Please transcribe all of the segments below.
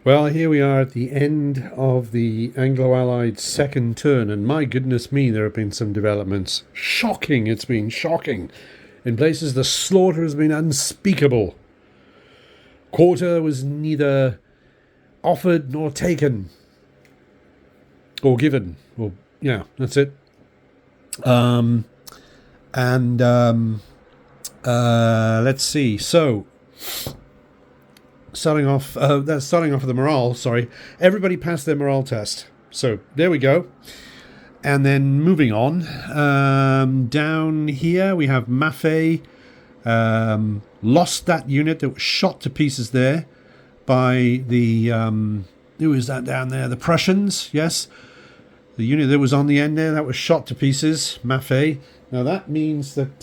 Well, here we are at the end of the Anglo-Allied second turn, and my goodness me, there have been some developments. Shocking, it's been shocking. In places, the slaughter has been unspeakable. Quarter was neither offered nor taken. Or given. Or, yeah, that's it. Let's see. So, starting off with the morale, sorry. Everybody passed their morale test. So, there we go. And then moving on. Down here, we have Maffei. Lost that unit that was shot to pieces there by the... who is that down there? The Prussians, yes. The unit that was on the end there, that was shot to pieces, Maffei. Now that means that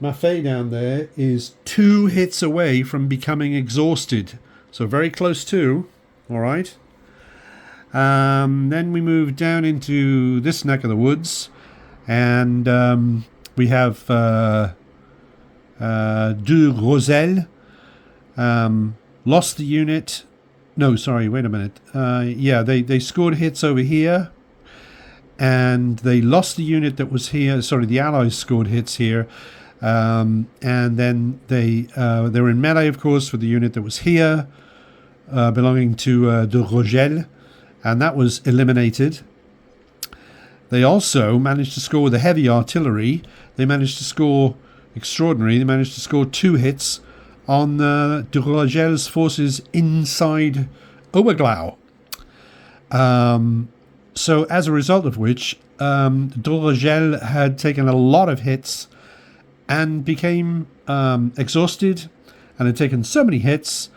Maffei down there is 2 hits away from becoming exhausted. So very close to, all right. Then we move down into this neck of the woods. And we have de Roselle. Lost the unit. No, sorry, wait a minute. Yeah, they scored hits over here. And they lost the unit that was here. Sorry, the Allies scored hits here. And then they were in melee, of course, with the unit that was here, belonging to de Rogel. And that was eliminated. They also managed to score with the heavy artillery. They managed to score extraordinary. They managed to score 2 hits on de Rogel's forces inside Oberglau. So as a result of which, de Rogel had taken a lot of hits and became exhausted and had taken so many hits,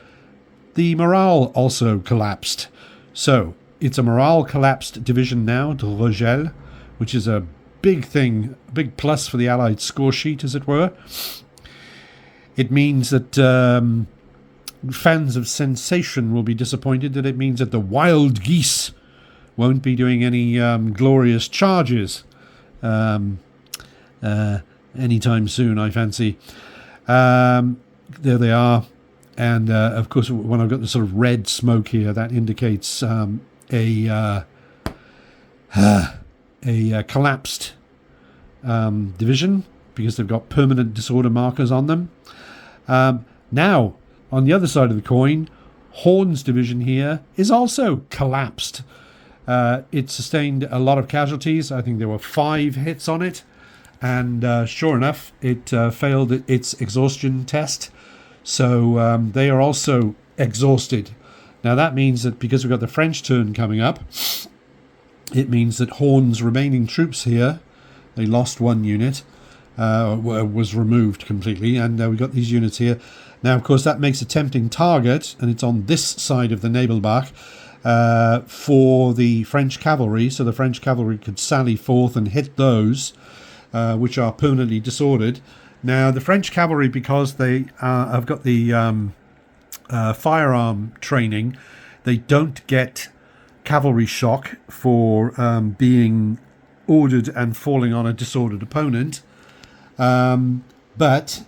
the morale also collapsed. So it's a morale collapsed division now, de Rogel, which is a big thing, a big plus for the Allied score sheet, as it were. It means that fans of sensation will be disappointed that it means that the wild geese won't be doing any glorious charges anytime soon, I fancy. There they are. And, of course, when I've got the sort of red smoke here, that indicates a collapsed division, because they've got permanent disorder markers on them. Now, on the other side of the coin, Horn's division here is also collapsed. It sustained a lot of casualties. I think there were 5 hits on it. And sure enough, it failed its exhaustion test. So they are also exhausted. Now that means that because we've got the French turn coming up, it means that Horn's remaining troops here, they lost 1 unit, was removed completely, and we've got these units here. Now, of course, that makes a tempting target, and it's on this side of the Nebelbach, for the French cavalry, so the French cavalry could sally forth and hit those which are permanently disordered. Now, the French cavalry, because they have got the firearm training, they don't get cavalry shock for being ordered and falling on a disordered opponent. But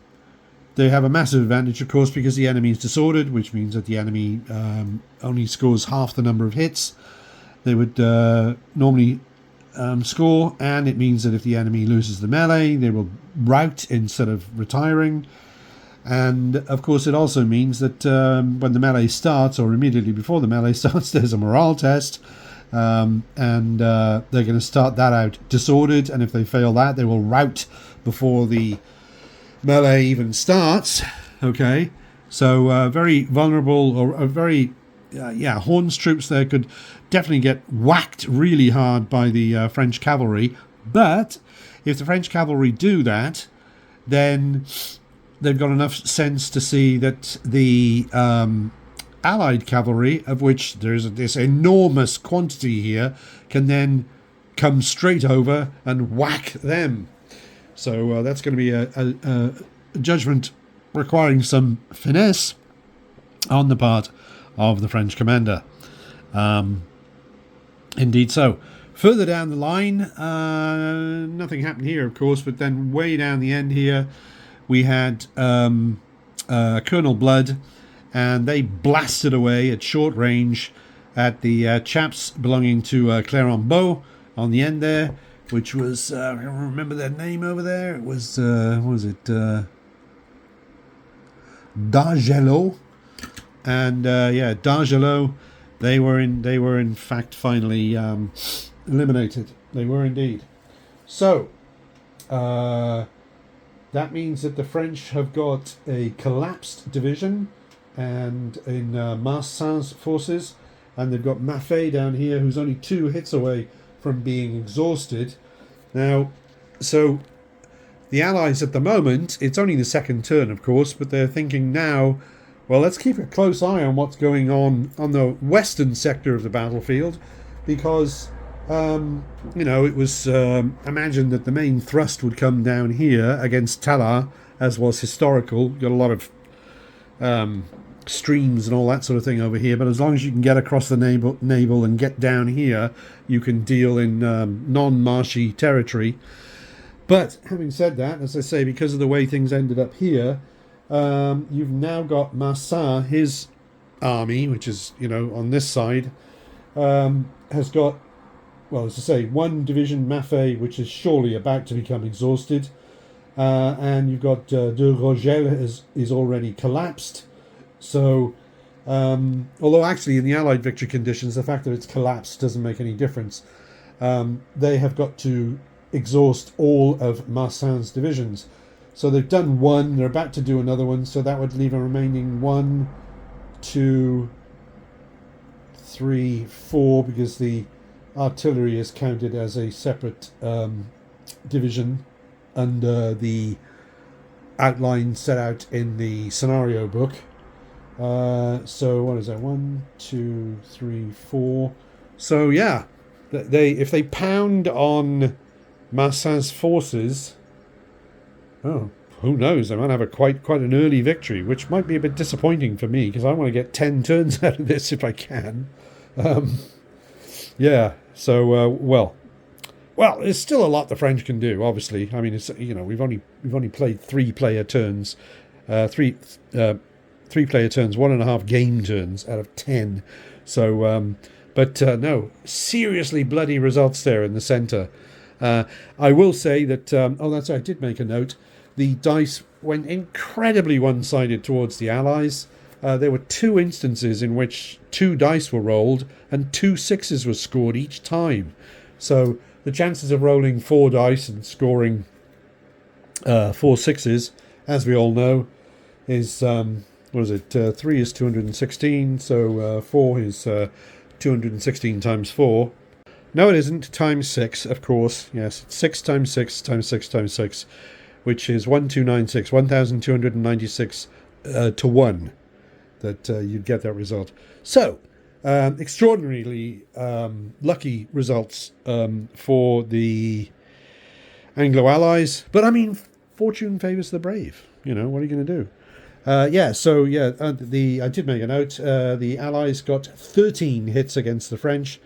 they have a massive advantage, of course, because the enemy is disordered, which means that the enemy only scores half the number of hits they would normally score, and it means that if the enemy loses the melee, they will rout instead of retiring. And of course, it also means that when the melee starts, or immediately before the melee starts, there's a morale test, and they're going to start that out disordered, and if they fail that, they will rout before the melee even starts. Okay, so very vulnerable, or very Horn's troops there could definitely get whacked really hard by the French cavalry. But if the French cavalry do that, then they've got enough sense to see that the Allied cavalry, of which there's this enormous quantity here, can then come straight over and whack them. So that's going to be a judgment requiring some finesse on the part of the French commander. Indeed so. Further down the line, nothing happened here, of course, but then way down the end here, we had Colonel Blood and they blasted away at short range at the chaps belonging to Clermont-Beau on the end there, which was, I don't remember their name over there. It was, what was it? D'Argelot. And yeah, D'Argelot, they were in fact finally eliminated. They were indeed. So that means that the French have got a collapsed division, and in Marcin's forces, and they've got Maffei down here, who's only 2 hits away from being exhausted. Now, so the Allies at the moment, it's only the second turn, of course, but they're thinking now, well, let's keep a close eye on what's going on the western sector of the battlefield, because, you know, it was imagined that the main thrust would come down here against Talar, as was historical. Got a lot of streams and all that sort of thing over here, but as long as you can get across the navel and get down here, you can deal in non-marshy territory. But having said that, as I say, because of the way things ended up here, you've now got Marcin, his army, which is, you know, on this side, has got, well, as I say, 1 division Maffei, which is surely about to become exhausted, and you've got de Rogel is already collapsed. So, although actually in the Allied victory conditions, the fact that it's collapsed doesn't make any difference. They have got to exhaust all of Marcin's divisions. So they've done 1, they're about to do another one, so that would leave a remaining 1, 2, 3, 4, because the artillery is counted as a separate division under the outline set out in the scenario book. So what is that? 1, 2, 3, 4. So yeah, if they pound on Marcin's forces, oh, who knows? They might have quite an early victory, which might be a bit disappointing for me, because I want to get 10 turns out of this if I can. Yeah. So well, there's still a lot the French can do. Obviously, I mean, it's, you know, we've only played 3-player turns, 3-player turns, 1.5 game turns out of 10. So, but no, seriously bloody results there in the centre. I will say that, oh, that's right, I did make a note. The dice went incredibly one-sided towards the Allies. There were 2 instances in which 2 dice were rolled and 2 6s were scored each time. So the chances of rolling 4 dice and scoring 4 6s, as we all know, is, what is it, 3 is 216, so 4 is 216 times 4. No, it isn't, times 6, of course. Yes, 6 times 6 times 6 times 6, which is 1296, 1296 to 1 that you'd get that result. So, extraordinarily lucky results for the Anglo-Allies. But, I mean, fortune favours the brave. You know, what are you going to do? I did make a note. The Allies got 13 hits against the French,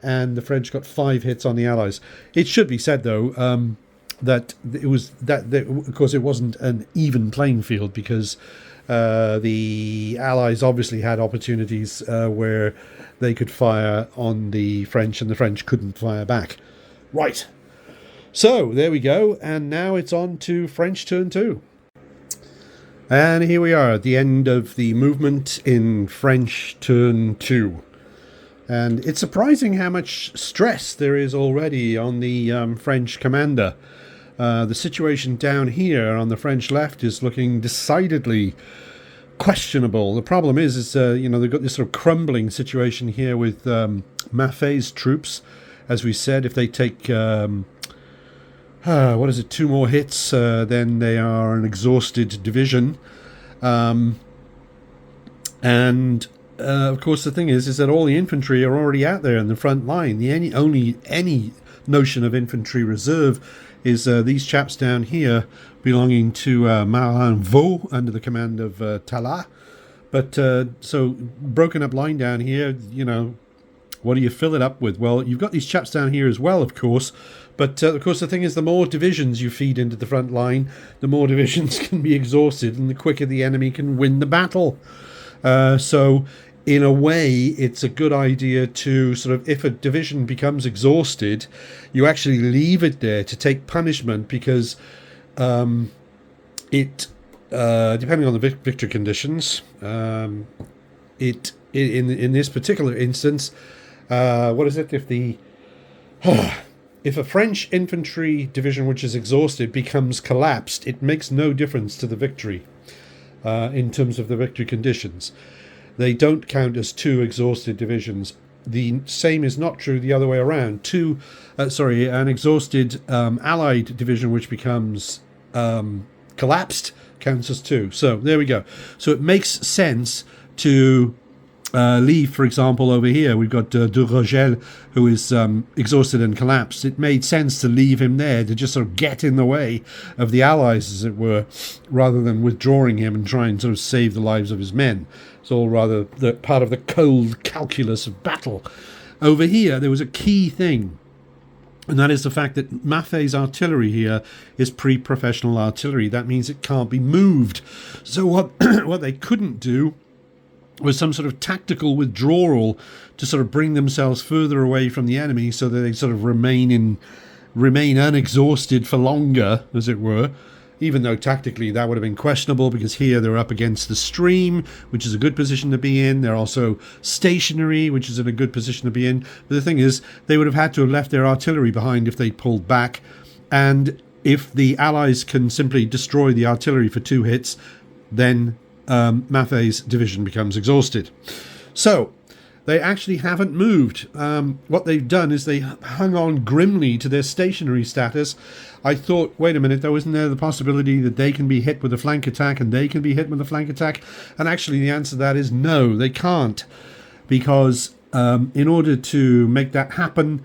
and the French got 5 hits on the Allies. It should be said, though, that it was of course, it wasn't an even playing field, because the Allies obviously had opportunities where they could fire on the French, and the French couldn't fire back. Right. So there we go, and now it's on to French turn 2. And here we are at the end of the movement in French turn 2. And it's surprising how much stress there is already on the French commander. The situation down here on the French left is looking decidedly questionable. The problem is they've got this sort of crumbling situation here with Maffei's troops. As we said, if they take 2 more hits, then they are an exhausted division. Of course, the thing is that all the infantry are already out there in the front line. Any notion of infantry reserve is these chaps down here belonging to Marin-Vaux under the command of Talat. But so broken up line down here, you know, what do you fill it up with? Well, you've got these chaps down here as well, of course. But, of course, the thing is, the more divisions you feed into the front line, the more divisions can be exhausted, and the quicker the enemy can win the battle. So in a way, it's a good idea to sort of, if a division becomes exhausted, you actually leave it there to take punishment, because it, depending on the victory conditions, it in this particular instance, what is it? If a French infantry division which is exhausted becomes collapsed, it makes no difference to the victory in terms of the victory conditions. They don't count as two exhausted divisions. The same is not true the other way around. An exhausted Allied division which becomes collapsed counts as two. So there we go. So it makes sense to leave, for example, over here, we've got de Rogel, who is exhausted and collapsed. It made sense to leave him there to just sort of get in the way of the Allies, as it were, rather than withdrawing him and try and sort of save the lives of his men. It's all rather part of the cold calculus of battle. Over here, there was a key thing, and that is the fact that Maffei's artillery here is pre-professional artillery. That means it can't be moved. So what they couldn't do was some sort of tactical withdrawal to sort of bring themselves further away from the enemy, so that they sort of remain unexhausted for longer, as it were. Even though tactically that would have been questionable, because here they're up against the stream, which is a good position to be in. They're also stationary, which is in a good position to be in. But the thing is, they would have had to have left their artillery behind if they pulled back. And if the Allies can simply destroy the artillery for 2 hits, then Maffei's division becomes exhausted. So they actually haven't moved. What they've done is they hung on grimly to their stationary status. I thought, wait a minute, isn't there the possibility that they can be hit with a flank attack and they can be hit with a flank attack? And actually the answer to that is no, they can't. Because in order to make that happen,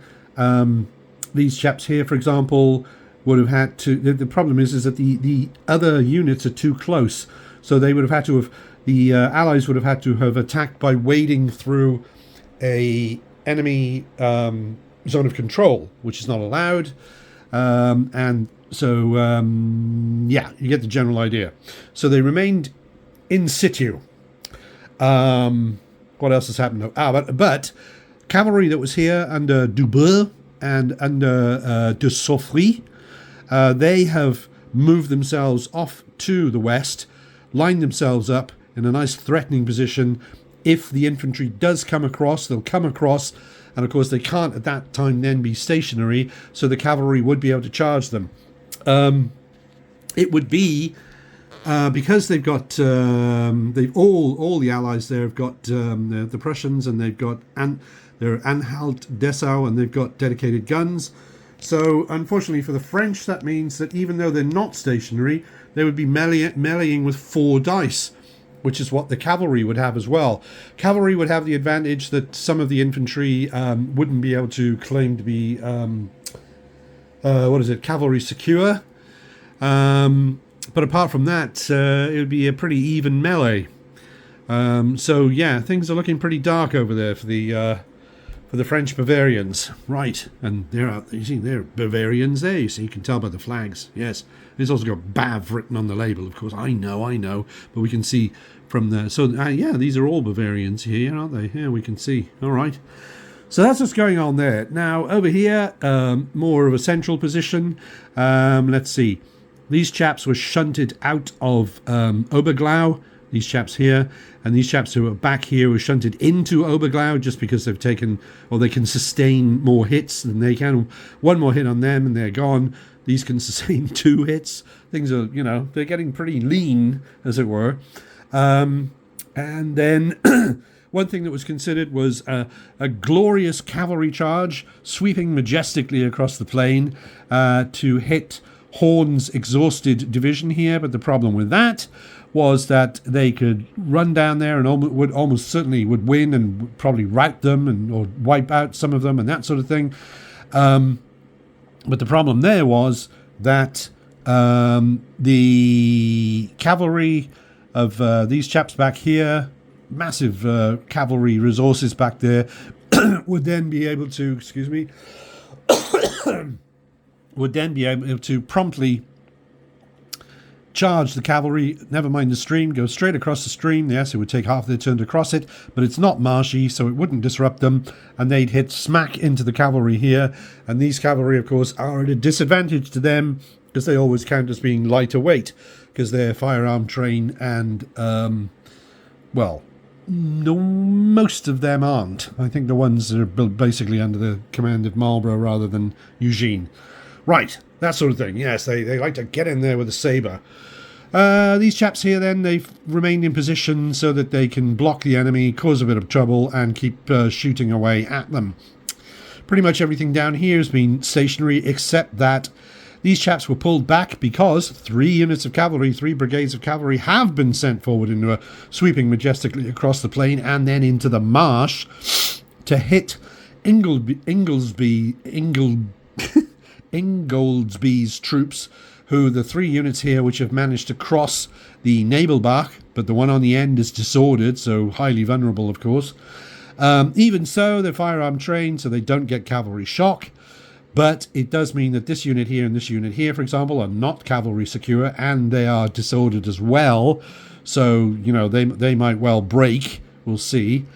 these chaps here, for example, would have had to... The problem is that the other units are too close. So they would have had to have... The Allies would have had to have attacked by wading through a enemy zone of control, which is not allowed. And so, yeah, you get the general idea. So they remained in situ. What else has happened? But cavalry that was here under Dubois and under de Soffry, they have moved themselves off to the west, lined themselves up in a nice threatening position. If the infantry does come across, they'll come across, and of course they can't at that time then be stationary, so the cavalry would be able to charge them. It would be because they've got they've all the Allies there have got the Prussians, and they've got their Anhalt Dessau, and they've got dedicated guns. So unfortunately for the French, that means that even though they're not stationary, they would be meleeing with 4 dice, which is what the cavalry would have as well. Cavalry would have the advantage that some of the infantry wouldn't be able to claim to be, cavalry secure. But apart from that, it would be a pretty even melee. So yeah, things are looking pretty dark over there for the French Bavarians. Right, and you see, they're Bavarians there, you see, you can tell by the flags, yes. It's also got Bav written on the label, of course. I know, but we can see from the... So, yeah, these are all Bavarians here, aren't they? Yeah, we can see. All right. So that's what's going on there. Now, over here, more of a central position. Let's see. These chaps were shunted out of Oberglau, these chaps here, and these chaps who are back here were shunted into Oberglau just because they've taken, or they can sustain more hits than they can. One more hit on them and they're gone. These can sustain 2 hits. Things are, they're getting pretty lean, as it were. And then one thing that was considered was a glorious cavalry charge sweeping majestically across the plain to hit Horn's exhausted division here. But the problem with that was that they could run down there and almost certainly would win and would probably rout them or wipe out some of them and that sort of thing. But the problem there was that the cavalry of these chaps back here, massive cavalry resources back there, would then be able to, would then be able to promptly charge the cavalry, never mind the stream, go straight across the stream. Yes, it would take half their turn to cross it, but it's not marshy, so it wouldn't disrupt them, and they'd hit smack into the cavalry here. And these cavalry, of course, are at a disadvantage to them because they always count as being lighter weight because they're firearm trained, and well, no, most of them aren't. I think the ones that are basically under the command of Marlborough rather than Eugene. Right, that sort of thing. Yes, they like to get in there with a sabre. These chaps here, then, they've remained in position so that they can block the enemy, cause a bit of trouble, and keep shooting away at them. Pretty much everything down here has been stationary, except that these chaps were pulled back because 3 units of cavalry, 3 brigades of cavalry, have been sent forward into a sweeping majestically across the plain and then into the marsh to hit Ingoldsby's troops, who the 3 units here which have managed to cross the Nebelbach, but the one on the end is disordered, so highly vulnerable, of course. Even so, they're firearm trained, so they don't get cavalry shock. But it does mean that this unit here and this unit here, for example, are not cavalry secure, and they are disordered as well. So, you know, they might well break. We'll see.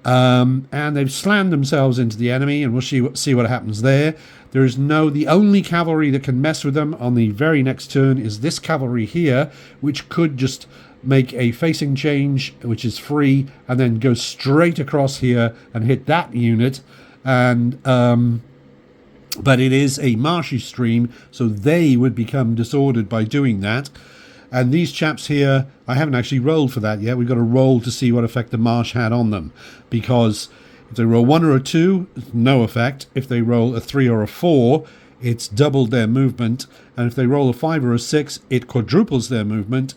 And they've slammed themselves into the enemy, and we'll see what happens there. There is the only cavalry that can mess with them on the very next turn is this cavalry here, which could just make a facing change, which is free, and then go straight across here and hit that unit. And but it is a marshy stream, so they would become disordered by doing that. And these chaps here, I haven't actually rolled for that yet. We've got to roll to see what effect the marsh had on them, because if they roll 1 or a 2, no effect. If they roll a 3 or a 4, it's doubled their movement. And if they roll a 5 or a 6, it quadruples their movement.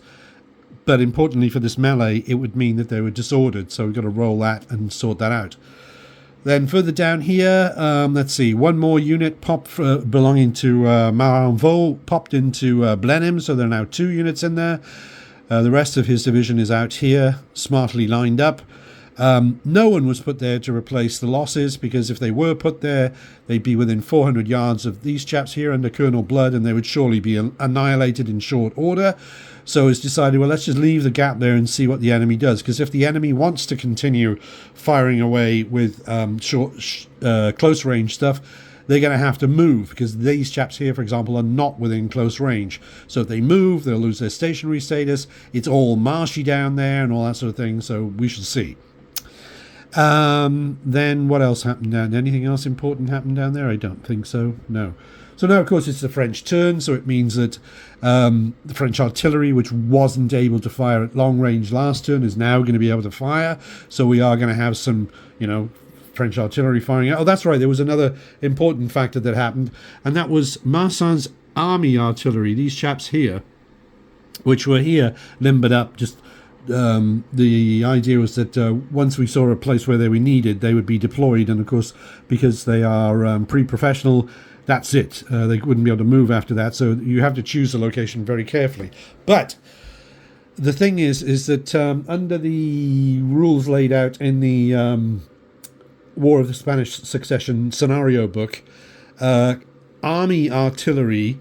But importantly for this melee, it would mean that they were disordered. So we've got to roll that and sort that out. Then further down here, let's see, 1 more unit belonging to Maulweyer popped into Blenheim, so there are now 2 units in there. The rest of his division is out here, smartly lined up. No one was put there to replace the losses, because if they were put there, they'd be within 400 yards of these chaps here under Colonel Blood, and they would surely be annihilated in short order. So it's decided, well, let's just leave the gap there and see what the enemy does, because if the enemy wants to continue firing away with close range stuff, they're going to have to move, because these chaps here, for example, are not within close range. So if they move, they'll lose their stationary status. It's all marshy down there and all that sort of thing, so we shall see. Then what else happened down there? Anything else important happened down there? I don't think so. No. So now, of course, it's the French turn, so it means that the French artillery, which wasn't able to fire at long range last turn, is now going to be able to fire. So we are going to have some, French artillery firing out. Oh, that's right. There was another important factor that happened, and that was Marcin's army artillery, these chaps here, which were here limbered up. Just the idea was that once we saw a place where they were needed, they would be deployed. And of course, because they are pre-professional, that's it. They wouldn't be able to move after that. So you have to choose the location very carefully. But the thing is that under the rules laid out in the War of the Spanish Succession scenario book, army artillery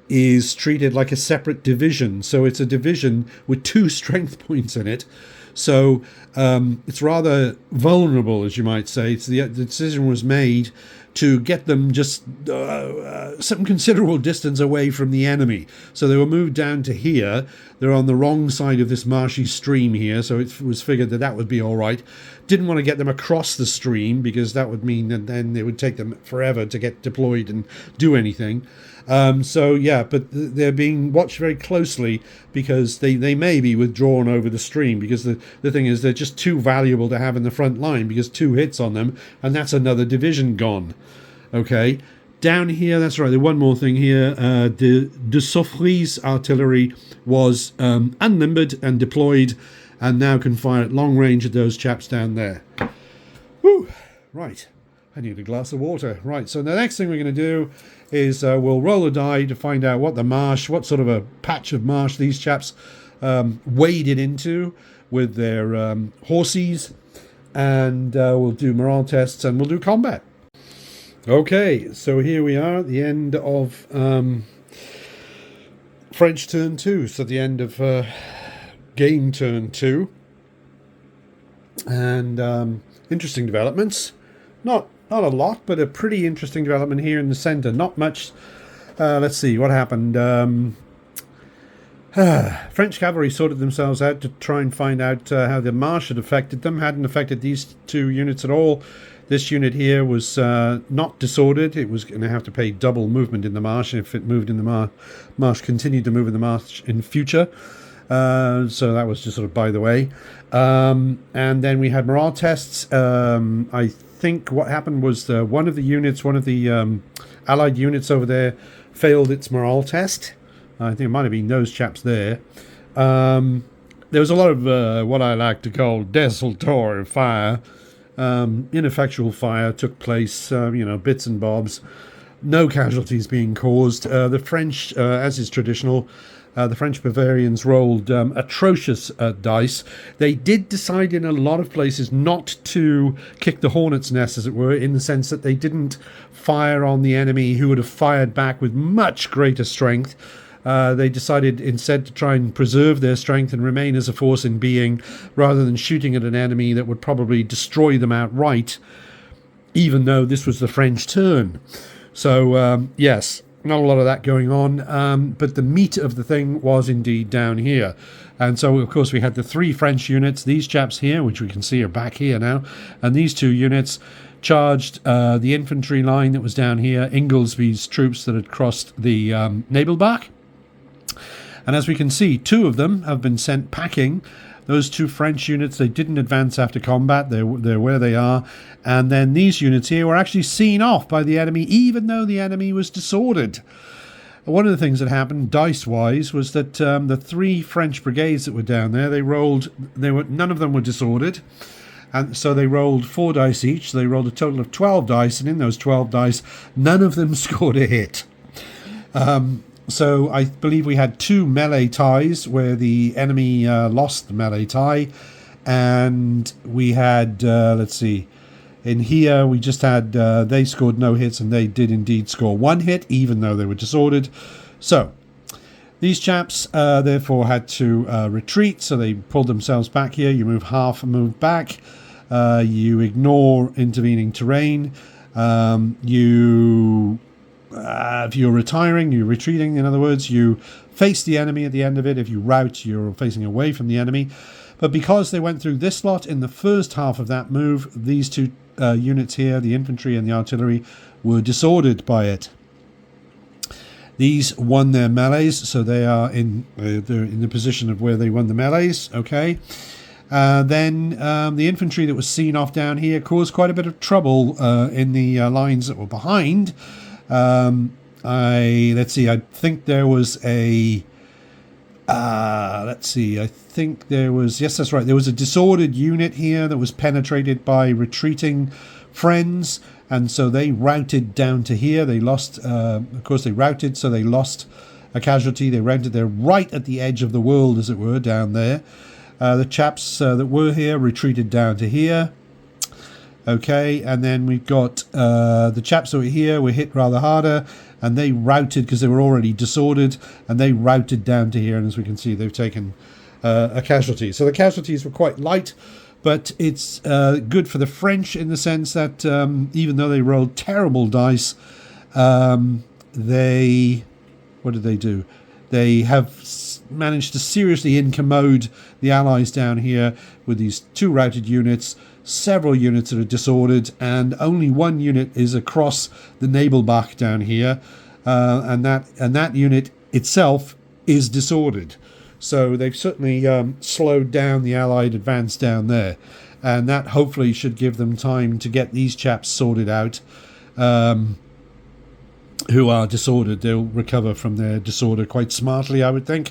is treated like a separate division. So it's a division with 2 strength points in it. So it's rather vulnerable, as you might say. The decision was made to get them just some considerable distance away from the enemy. So they were moved down to here. They're on the wrong side of this marshy stream here, so it was figured that would be all right. Didn't want to get them across the stream, because that would mean that then it would take them forever to get deployed and do anything. But they're being watched very closely, because they may be withdrawn over the stream, because the thing is, they're just too valuable to have in the front line, because 2 hits on them, and that's another division gone. Okay, down here, that's right, one more thing here, de Soffry's artillery was unlimbered and deployed, and now can fire at long range at those chaps down there. Whew, right. I need a glass of water. Right, so the next thing we're going to do is we'll roll a die to find out what sort of a patch of marsh these chaps waded into with their horses, and we'll do morale tests and we'll do combat. Okay, so here we are at the end of French turn 2, so the end of game turn 2. And interesting developments. Not a lot, but a pretty interesting development here in the centre. Not much. Let's see what happened. French cavalry sorted themselves out to try and find out how the marsh had affected them. Hadn't affected these two units at all. This unit here was not disordered. It was going to have to pay double movement in the marsh if it moved in the marsh, continued to move in the marsh in future. So that was just sort of by the way. And then we had morale tests. I think what happened was one of the allied units over there failed its morale test. I think it might have been those chaps there. There was a lot of what I like to call desultory fire. Ineffectual fire took place, bits and bobs. No casualties being caused. The French, as is traditional, the French Bavarians rolled atrocious dice. They did decide in a lot of places not to kick the hornet's nest, as it were, in the sense that they didn't fire on the enemy who would have fired back with much greater strength. They decided instead to try and preserve their strength and remain as a force in being, rather than shooting at an enemy that would probably destroy them outright, even though this was the French turn. So, yes, not a lot of that going on, but the meat of the thing was indeed down here. And so, of course, we had the 3 French units, these chaps here, which we can see are back here now, and these 2 units charged the infantry line that was down here, Inglesby's troops that had crossed the Nebelbach. And as we can see, 2 of them have been sent packing. Those 2 French units, they didn't advance after combat. They're where they are. And then these units here were actually seen off by the enemy, even though the enemy was disordered. One of the things that happened, dice-wise, was that the 3 French brigades that were down there, none of them were disordered. And so they rolled 4 dice each. So they rolled a total of 12 dice. And in those 12 dice, none of them scored a hit. So I believe we had 2 melee ties where the enemy lost the melee tie. And we had, let's see, in here we just had, they scored no hits and they did indeed score 1 hit, even though they were disordered. So these chaps therefore had to retreat, so they pulled themselves back here. You move half and move back. You ignore intervening terrain. If you're retiring, you're retreating. In other words, you face the enemy at the end of it. If you rout, you're facing away from the enemy. But because they went through this slot in the first half of that move, these 2 units here, the infantry and the artillery, were disordered by it. These won their melees, so they're in the position of where they won the melees. Okay. Then the infantry that was seen off down here caused quite a bit of trouble in the lines that were behind. Let's see, I think there was a yes, that's right, there was a disordered unit here that was penetrated by retreating friends, and so they routed down to here. They lost, of course they routed, so they lost a casualty. They routed there right at the edge of the world, as it were, down there. The chaps that were here retreated down to here. Okay, and then we've got the chaps that were here were hit rather harder, and they routed because they were already disordered, and they routed down to here, and as we can see, they've taken a casualty. So the casualties were quite light, but it's good for the French in the sense that even though they rolled terrible dice, what did they do? They have managed to seriously incommode the Allies down here with these 2 routed units, several units that are disordered, and only 1 unit is across the Nebelbach down here, and that unit itself is disordered. So they've certainly slowed down the Allied advance down there, and that hopefully should give them time to get these chaps sorted out. Who are disordered. They'll recover from their disorder quite smartly, I would think.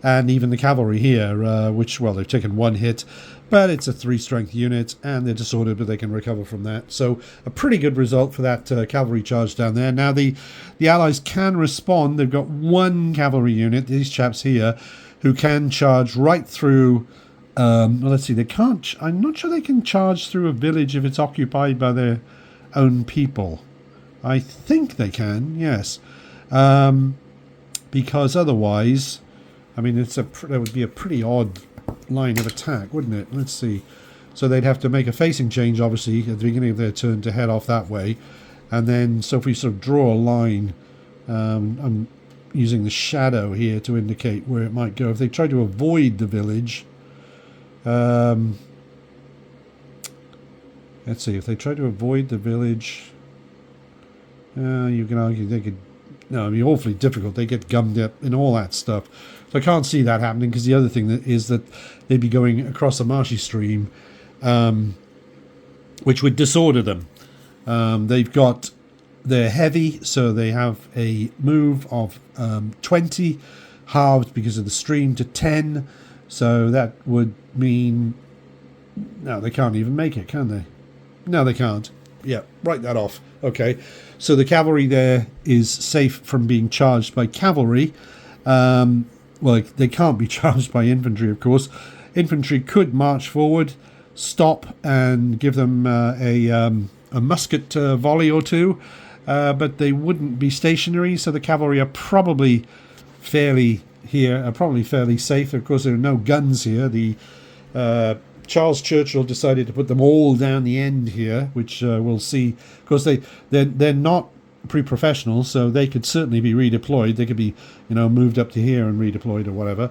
And even the cavalry here, which, well, they've taken 1 hit, but it's a 3-strength unit, and they're disordered, but they can recover from that. So a pretty good result for that cavalry charge down there. Now the Allies can respond. They've got 1 cavalry unit, these chaps here, who can charge right through. Let's see, they can't. I'm not sure they can charge through a village if it's occupied by their own people. I think they can, yes. because otherwise, I mean, that would be a pretty odd line of attack, wouldn't it? Let's see. So they'd have to make a facing change, obviously, at the beginning of their turn to head off that way. And then, so if we sort of draw a line, I'm using the shadow here to indicate where it might go. If they try to avoid the village, let's see, if they try to avoid the village, you can argue they could, no, it'd be awfully difficult. They get gummed up and all that stuff. So I can't see that happening, because the other thing is that they'd be going across a marshy stream, which would disorder them. They're heavy, so they have a move of 20, halved because of the stream, to 10. So that would mean, no, they can't even make it, can they? No, they can't. Yeah, write that off. Okay, so the cavalry there is safe from being charged by cavalry. Well, they can't be charged by infantry, of course. Infantry could march forward, stop, and give them a musket volley or two, but they wouldn't be stationary. So the cavalry are probably fairly safe. Of course, there are no guns here. The Charles Churchill decided to put them all down the end here, which we'll see. Of course, they're not pre-professional, so they could certainly be redeployed. They could be, moved up to here and redeployed or whatever.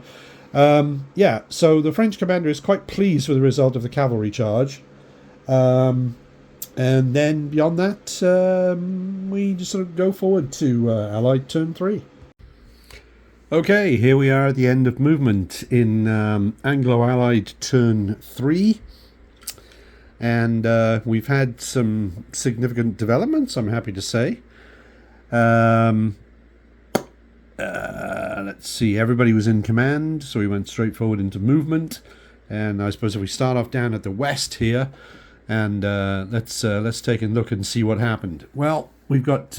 Yeah, so the French commander is quite pleased with the result of the cavalry charge. And then beyond that, we just sort of go forward to Allied turn 3. Okay, here we are at the end of movement in Anglo-Allied turn 3. And we've had some significant developments, I'm happy to say. Let's see, everybody was in command, so we went straight forward into movement. And I suppose if we start off down at the west here, and let's take a look and see what happened. Well, we've got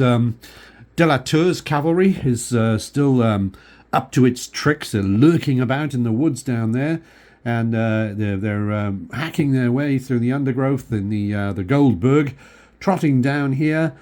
Delatour's cavalry is still up to its tricks. They're lurking about in the woods down there, and they're hacking their way through the undergrowth in the Goldberg, trotting down here,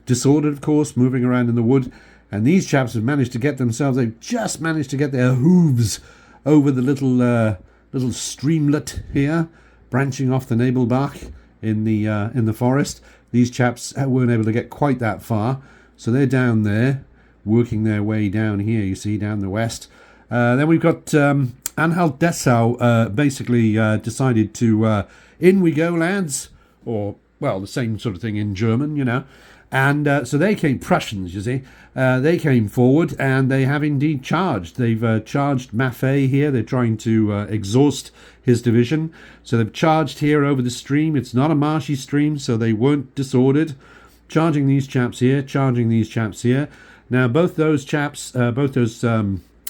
disordered, of course, moving around in the wood. And these chaps have managed to get themselves, they've just managed to get their hooves over the little streamlet here, branching off the Nebelbach in the forest. These chaps weren't able to get quite that far, so they're down there, working their way down here, you see, down the west. Then we've got Anhalt Dessau basically decided to, in we go, lads, or, well, the same sort of thing in German, And so they came, Prussians, you see, they came forward, and they have indeed charged. They've charged Maffei here. They're trying to exhaust his division. So they've charged here over the stream. It's not a marshy stream, so they weren't disordered. Charging these chaps here, charging these chaps here. Now, both those chaps, both those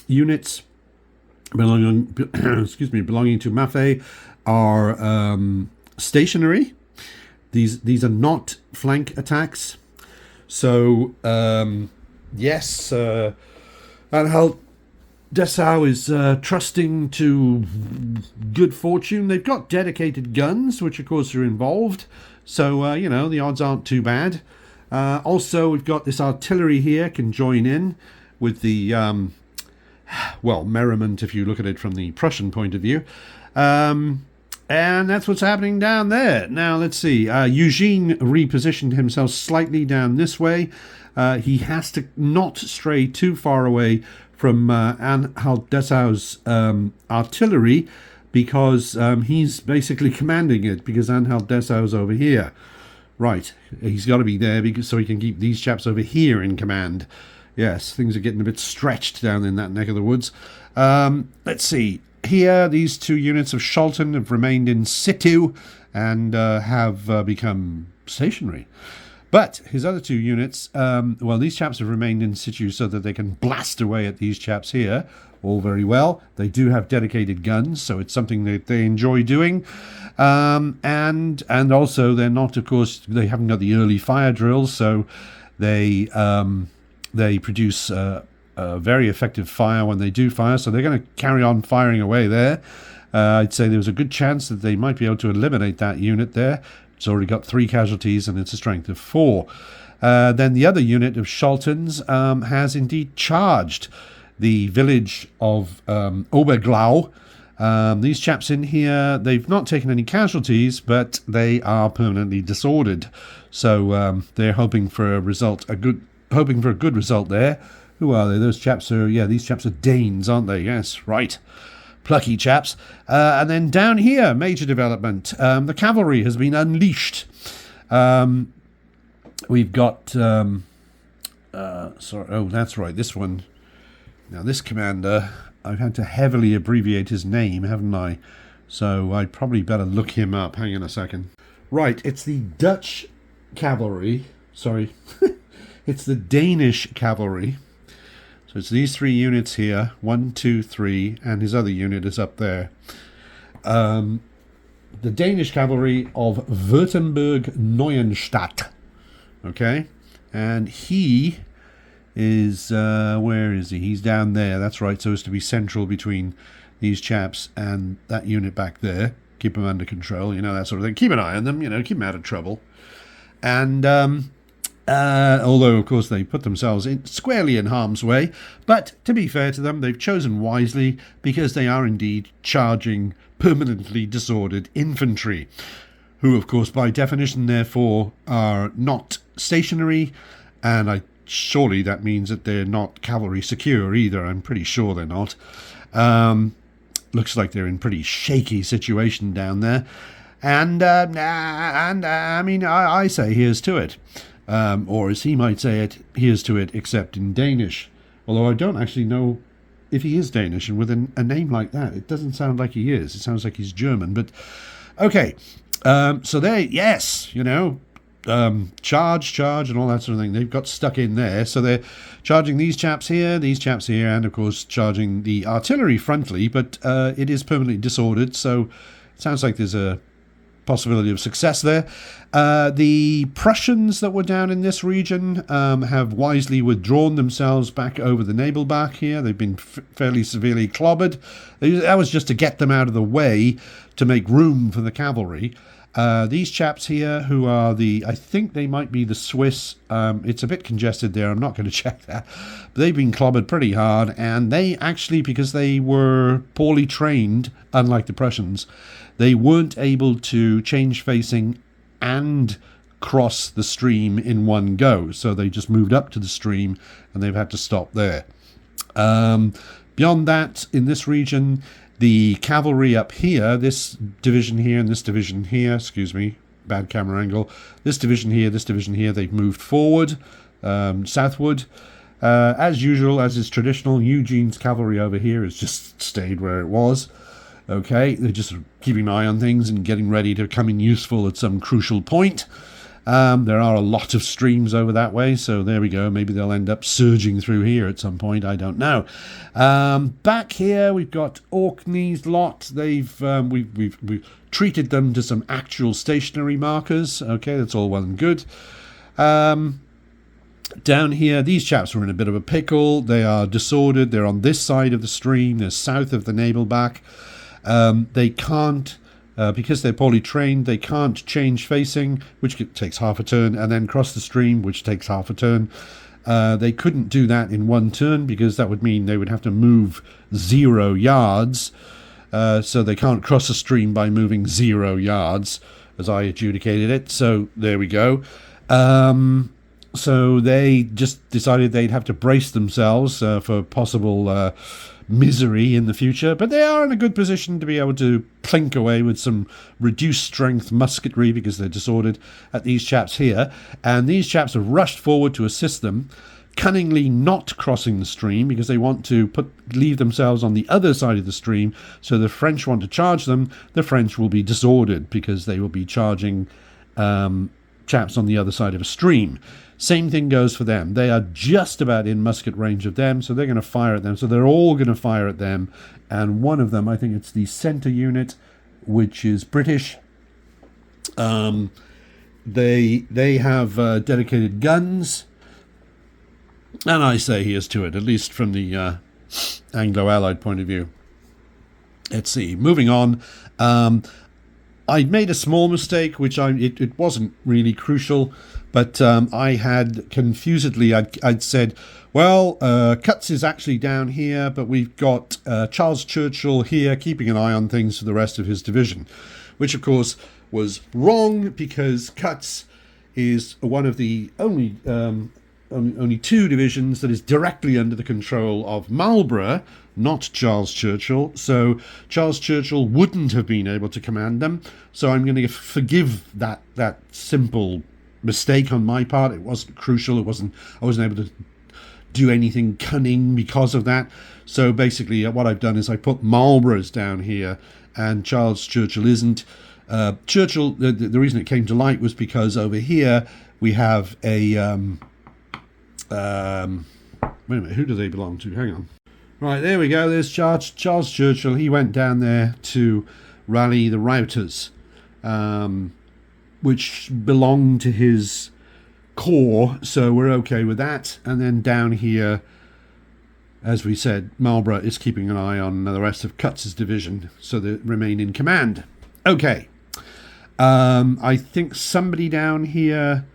units belonging to Maffei are stationary. These are not flank attacks. So, yes, Anhalt Dessau is trusting to good fortune. They've got dedicated guns, which of course are involved. So, the odds aren't too bad. Also, we've got this artillery here, can join in with the, merriment, if you look at it from the Prussian point of view. And that's what's happening down there. Now, let's see. Eugene repositioned himself slightly down this way. He has to not stray too far away from Anhalt Dessau's artillery, because he's basically commanding it, because Anhalt Dessau's over here. Right, he's got to be there so he can keep these chaps over here in command. Yes, things are getting a bit stretched down in that neck of the woods. Let's see. Here, these two units of Scholten have remained in situ and have become stationary. But his other two units, these chaps have remained in situ so that they can blast away at these chaps here. All very well. They do have dedicated guns, so it's something that they enjoy doing. And also they're not, of course, they haven't got the early fire drills, so they produce a very effective fire when they do fire, so they're going to carry on firing away there. I'd say there was a good chance that they might be able to eliminate that unit there. It's already got 3 casualties and it's a strength of 4. Then the other unit of Schaltens has indeed charged the village of Oberglau. These chaps in here, they've not taken any casualties, but they are permanently disordered. So they're hoping for a good result there. Who are they? Those chaps are, these chaps are Danes, aren't they? Yes, right. Plucky chaps. And then down here, major development. The cavalry has been unleashed. We've got, that's right, this one. Now, this commander, I've had to heavily abbreviate his name, haven't I? So I'd probably better look him up. Hang on a second. Right, it's the Dutch cavalry. Sorry. It's the Danish cavalry. So it's these 3 units here. 1, 2, 3, and his other unit is up there. The Danish cavalry of Württemberg-Neuenstadt. Okay? And he is, where is he? He's down there. That's right, so as to be central between these chaps and that unit back there. Keep them under control, that sort of thing. Keep an eye on them, keep them out of trouble. And although, of course, they put themselves squarely in harm's way, but to be fair to them, they've chosen wisely because they are indeed charging permanently disordered infantry, who, of course, by definition, therefore, are not stationary, and surely that means that they're not cavalry secure either. I'm pretty sure they're not. Looks like they're in pretty shaky situation down there. And I mean, I say here's to it. Or as he might say it, here's to it, except in Danish. Although I don't actually know if he is Danish, and with a name like that, it doesn't sound like he is. It sounds like he's German. But, okay. So charge, and all that sort of thing. They've got stuck in there. So they're charging these chaps here, and, of course, charging the artillery frontally. But it is permanently disordered, so it sounds like there's a possibility of success there. The Prussians that were down in this region have wisely withdrawn themselves back over the Nebelbach here. They've been fairly severely clobbered. That was just to get them out of the way to make room for the cavalry. These chaps here, who are I think they might be the Swiss. It's a bit congested there. I'm not going to check that. But they've been clobbered pretty hard. And they actually, because they were poorly trained, unlike the Prussians, they weren't able to change facing and cross the stream in one go. So they just moved up to the stream and they've had to stop there. Beyond that, in this region, the cavalry up here, this division here and this division here, excuse me, bad camera angle, this division here, they've moved forward, southward. As usual, as is traditional, Eugene's cavalry over here has just stayed where it was. Okay, they're just keeping an eye on things and getting ready to come in useful at some crucial point. There are a lot of streams over that way, so there we go. Maybe they'll end up surging through here at some point. I don't know. Back here, we've got Orkney's lot. We've treated them to some actual stationary markers. Okay, that's all well and good. Down here, these chaps were in a bit of a pickle. They are disordered. They're on this side of the stream. They're south of the Nebelbach. They can't, because they're poorly trained, they can't change facing, which takes half a turn, and then cross the stream, which takes half a turn. They couldn't do that in one turn because that would mean they would have to move 0 yards. So they can't cross a stream by moving 0 yards, as I adjudicated it. So there we go. So they just decided they'd have to brace themselves for possible misery in the future, but they are in a good position to be able to plink away with some reduced strength musketry because they're disordered at these chaps here, and these chaps have rushed forward to assist them, cunningly not crossing the stream because they want to leave themselves on the other side of the stream. So the French want to charge them. The French will be disordered because they will be charging chaps on the other side of a stream. Same thing goes for them. They are just about in musket range of them, so they're going to fire at them. So they're all going to fire at them. And one of them, I think it's the centre unit, which is British. They have dedicated guns. And I say here's to it, at least from the Anglo-Allied point of view. Let's see. Moving on. I made a small mistake, which it wasn't really crucial, but I had confusedly, I'd said, well, Cutts is actually down here, but we've got Charles Churchill here keeping an eye on things for the rest of his division, which of course was wrong because Cutts is one of the only two divisions that is directly under the control of Marlborough, not Charles Churchill. So Charles Churchill wouldn't have been able to command them. So I'm going to forgive that simple mistake on my part. It wasn't crucial. I wasn't able to do anything cunning because of that. So basically what I've done is I put Marlborough's down here and Charles Churchill isn't. Churchill, the reason it came to light was because over here we have a... wait a minute, who do they belong to? Hang on. Right, there we go. There's Charles Churchill. He went down there to rally the routers, which belong to his corps, so we're okay with that. And then down here, as we said, Marlborough is keeping an eye on the rest of Cutts' division, so they remain in command. Okay. I think somebody down here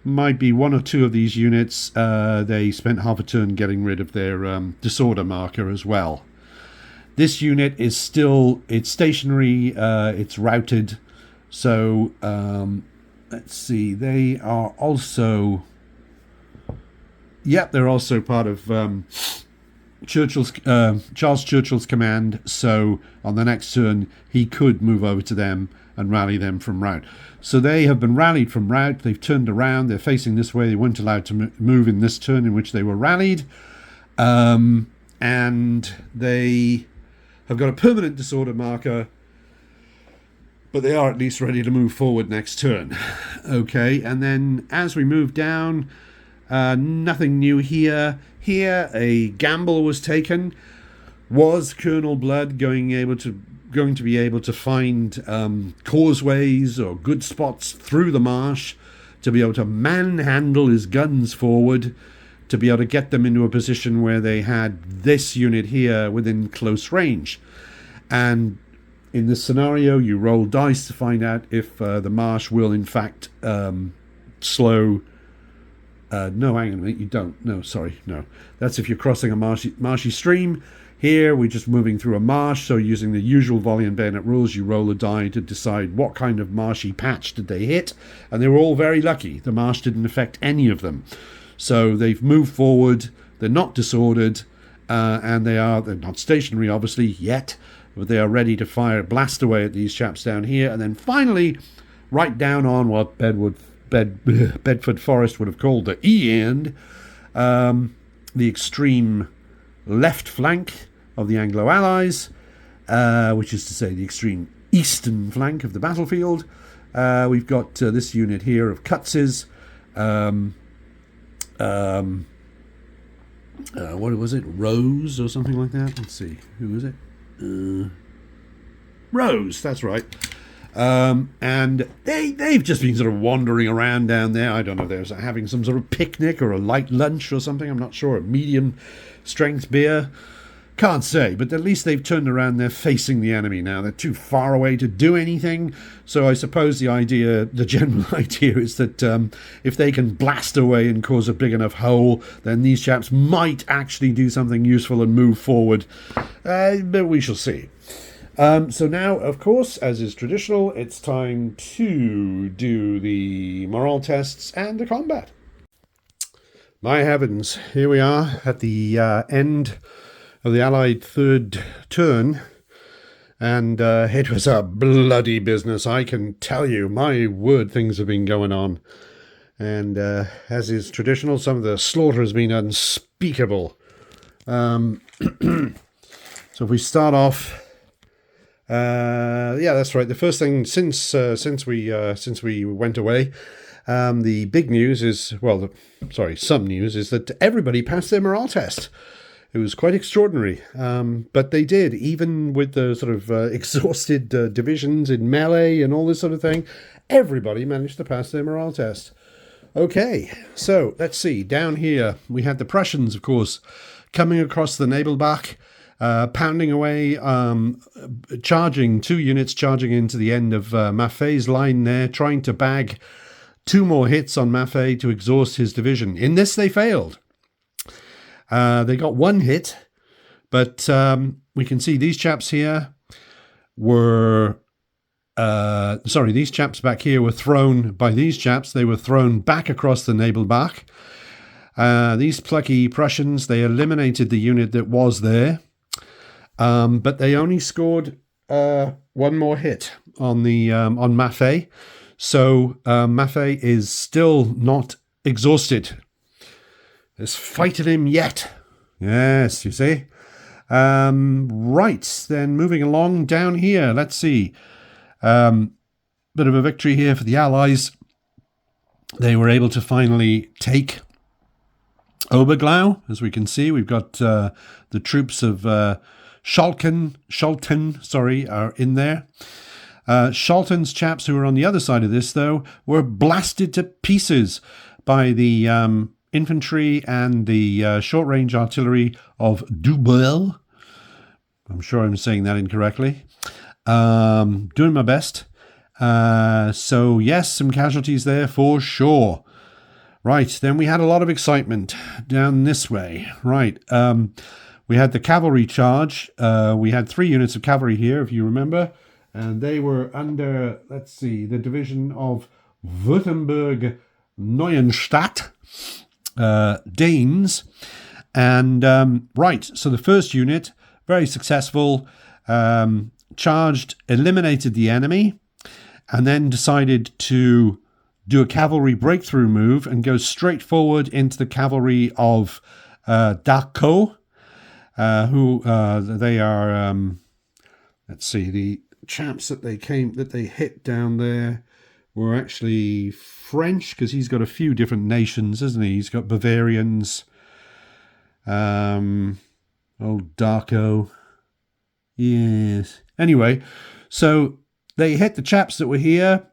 might be one or two of these units. They spent half a turn getting rid of their disorder marker as well. This unit is still, it's stationary, it's routed. So let's see, they are also, they're also part of Charles Churchill's command. So on the next turn, he could move over to them and rally them from route. So they have been rallied from route. They've turned around. They're facing this way. They weren't allowed to move in this turn in which they were rallied. And they have got a permanent disorder marker, but they are at least ready to move forward next turn. Okay, and then as we move down, nothing new here. Here, a gamble was taken. Was Colonel Blood going to be able to find causeways or good spots through the marsh to be able to manhandle his guns forward, to be able to get them into a position where they had this unit here within close range? And in this scenario, you roll dice to find out if the marsh will in fact slow. No, hang on a minute, you don't. No, sorry, no. That's if you're crossing a marshy stream. Here, we're just moving through a marsh, so using the usual Volley and Bayonet rules, you roll a die to decide what kind of marshy patch did they hit, and they were all very lucky. The marsh didn't affect any of them. So they've moved forward, they're not disordered, and they're not stationary, obviously, yet, but they are ready to blast away at these chaps down here, and then finally, right down on what Bedford Forest would have called the E-end, the extreme left flank of the Anglo-Allies, which is to say the extreme eastern flank of the battlefield. We've got this unit here of Cutts's. What was it? Rose or something like that? Let's see. Who was it? Rose, that's right. And they've just been sort of wandering around down there. I don't know if they're having some sort of picnic or a light lunch or something. I'm not sure. A medium strength beer. Can't say, but at least they've turned around. They're facing the enemy now. They're too far away to do anything. So I suppose the general idea is that if they can blast away and cause a big enough hole, then these chaps might actually do something useful and move forward. But we shall see. So now, of course, as is traditional, it's time to do the morale tests and the combat. My heavens, here we are at the end of the Allied third turn, and it was a bloody business, I can tell you. My word, things have been going on. And as is traditional, some of the slaughter has been unspeakable. So if we start off... that's right. The first thing since we went away, the big news is, some news is that everybody passed their morale test. It was quite extraordinary, but they did, even with the sort of exhausted divisions in melee and all this sort of thing. Everybody managed to pass their morale test. Okay, so let's see. Down here we had the Prussians, of course, coming across the Nebelbach. pounding away, charging 2 units, charging into the end of Maffei's line there, trying to bag 2 more hits on Maffei to exhaust his division. In this, they failed. They got 1 hit, but we can see these chaps here were... these chaps back here were thrown by these chaps. They were thrown back across the Nebelbach. These plucky Prussians, they eliminated the unit that was there. But they only scored 1 more hit on the on Maffei. So Maffei is still not exhausted. There's fight in him yet. Yes, you see. Right, then moving along down here. Let's see. Bit of a victory here for the Allies. They were able to finally take Oberglau. As we can see, we've got the troops of Schalten, are in there. Schalten's chaps, who were on the other side of this, though, were blasted to pieces by the infantry and the short-range artillery of Dubel. I'm sure I'm saying that incorrectly. Doing my best. So, yes, some casualties there for sure. Right, then we had a lot of excitement down this way. Right, we had the cavalry charge. We had 3 units of cavalry here, if you remember. And they were under, let's see, the division of Württemberg-Neuenstadt, Danes. And, right, so the first unit, very successful, charged, eliminated the enemy, and then decided to do a cavalry breakthrough move and go straight forward into the cavalry of Dachau, who they are, let's see, the chaps that they hit down there were actually French, because he's got a few different nations, isn't he? He's got Bavarians, Dachau. Yes. Anyway, so they hit the chaps that were here.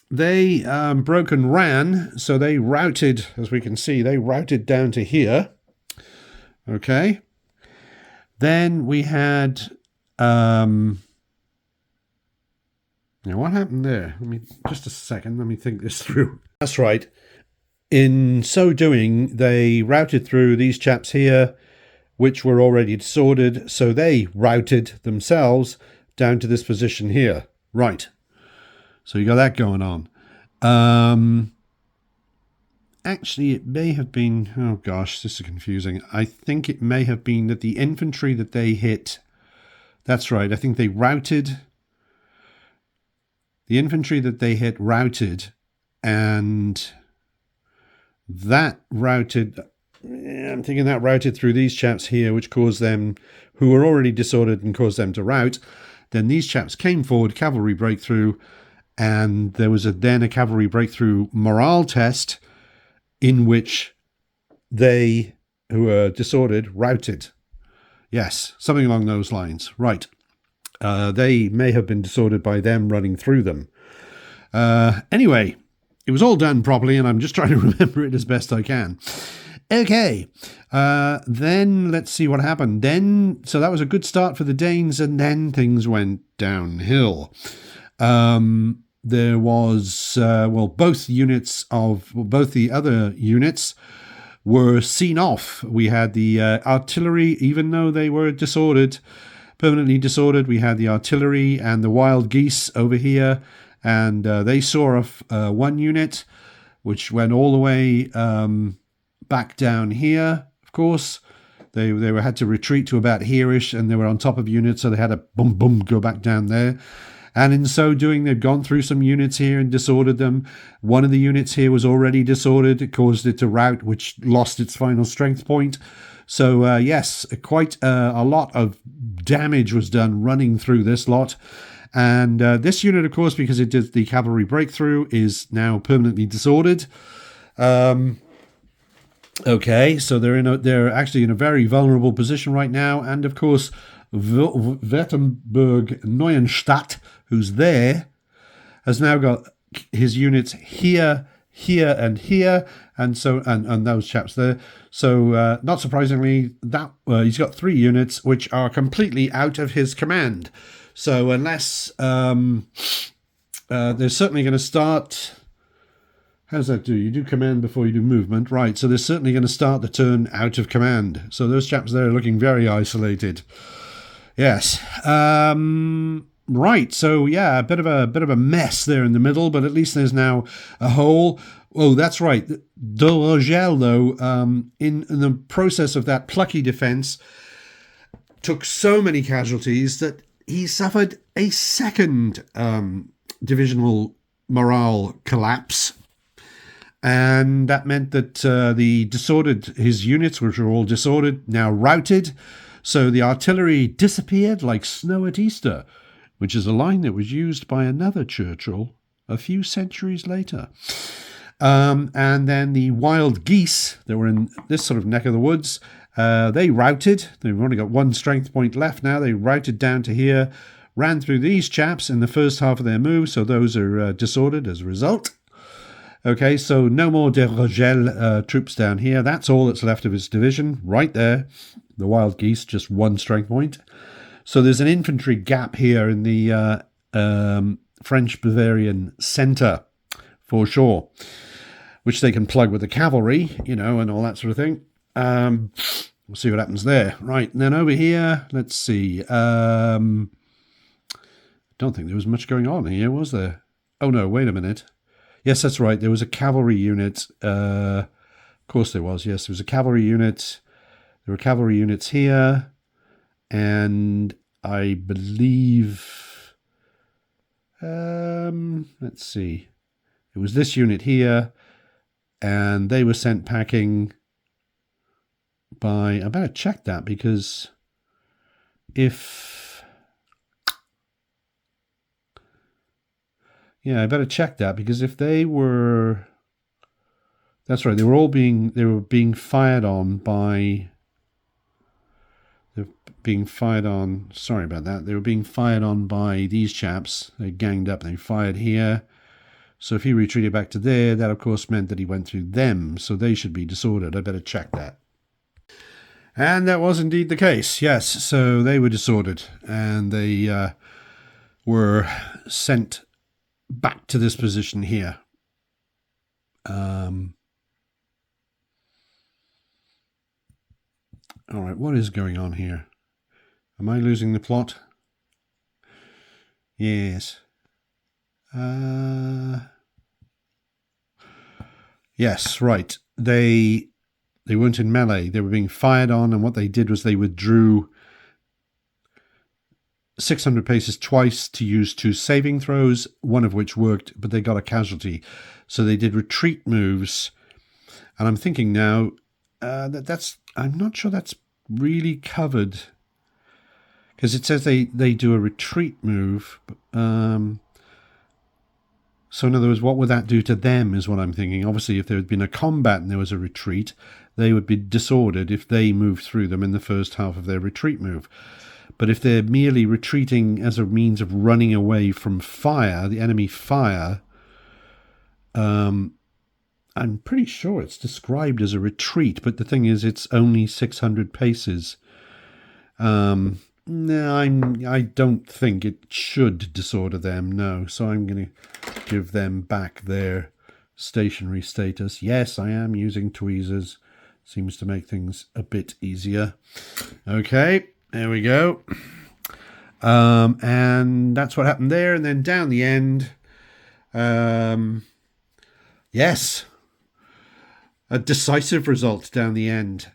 They broke and ran, so they routed, as we can see, they routed down to here. Okay. Then we had... now, what happened there? Just a second, let me think this through. That's right. In so doing, they routed through these chaps here, which were already disordered, so they routed themselves down to this position here. Right. So you got that going on. Actually, it may have been... Oh, gosh, this is confusing. I think it may have been that the infantry that they hit... That's right. I think they routed... The infantry that they hit routed, and that routed... I'm thinking that routed through these chaps here, which caused them... Who were already disordered and caused them to rout. Then these chaps came forward, cavalry breakthrough, and there was then a cavalry breakthrough morale test in which they, who were disordered, routed. Yes, something along those lines. Right. They may have been disordered by them running through them. Anyway, it was all done properly, and I'm just trying to remember it as best I can. Okay, then let's see what happened. So that was a good start for the Danes, and then things went downhill. There was, both the other units were seen off. We had the artillery, even though they were disordered, permanently disordered, we had the artillery and the wild geese over here, and they saw off 1 unit, which went all the way back down here, of course. They had to retreat to about here-ish, and they were on top of units, so they had to boom, go back down there. And in so doing, they've gone through some units here and disordered them. One of the units here was already disordered. It caused it to rout, which lost its final strength point. So, yes, quite a lot of damage was done running through this lot. And this unit, of course, because it did the cavalry breakthrough, is now permanently disordered. Okay, so they're actually in a very vulnerable position right now. And, of course, Württemberg-Neuenstadt, who's there, has now got his units here, here and here, and so and those chaps there. So not surprisingly, that he's got 3 units which are completely out of his command. So unless they're certainly going to start. How does that do? You do command before you do movement, right? So they're certainly going to start the turn out of command. So those chaps there are looking very isolated. Yes. Right. So yeah, a bit of a mess there in the middle, but at least there's now a hole. Oh, that's right. De Rogel, though, in the process of that plucky defense, took so many casualties that he suffered a second divisional morale collapse. And that meant that his units, which were all disordered, now routed. So the artillery disappeared like snow at Easter, which is a line that was used by another Churchill a few centuries later. And then the wild geese that were in this sort of neck of the woods, they routed. They've only got 1 strength point left now. They routed down to here, ran through these chaps in the first half of their move, so those are disordered as a result. Okay, so no more de Rogel troops down here. That's all that's left of his division, right there. The wild geese, just 1 strength point. So there's an infantry gap here in the French-Bavarian centre, for sure, which they can plug with the cavalry, and all that sort of thing. We'll see what happens there. Right, and then over here, let's see. Don't think there was much going on here, was there? Oh, no, wait a minute. Yes, that's right. There was a cavalry unit. Of course there was. Yes, there was a cavalry unit. There were cavalry units here. And I believe... let's see. It was this unit here. And they were sent packing by... I better check that because if... Yeah, I better check that because if they were... That's right, they were being fired on by... They're being fired on... Sorry about that. They were being fired on by these chaps. They ganged up and they fired here. So if he retreated back to there, that of course meant that he went through them. So they should be disordered. I better check that. And that was indeed the case. Yes, so they were disordered. And they were sent back to this position here. All right, what is going on here? Am I losing the plot? Yes. Yes, right. They weren't in melee. They were being fired on, and what they did was they withdrew 600 paces twice to use 2 saving throws, one of which worked, but they got a casualty. So they did retreat moves. And I'm thinking now I'm not sure that's really covered. Because it says they do a retreat move. So in other words, what would that do to them is what I'm thinking. Obviously, if there had been a combat and there was a retreat, they would be disordered if they moved through them in the first half of their retreat move. But if they're merely retreating as a means of running away from fire, the enemy fire, I'm pretty sure it's described as a retreat, but the thing is it's only 600 paces. No, I don't think it should disorder them, no. So I'm going to give them back their stationary status. Yes, I am using tweezers. Seems to make things a bit easier. Okay. There we go. And that's what happened there. And then down the end, yes, a decisive result down the end.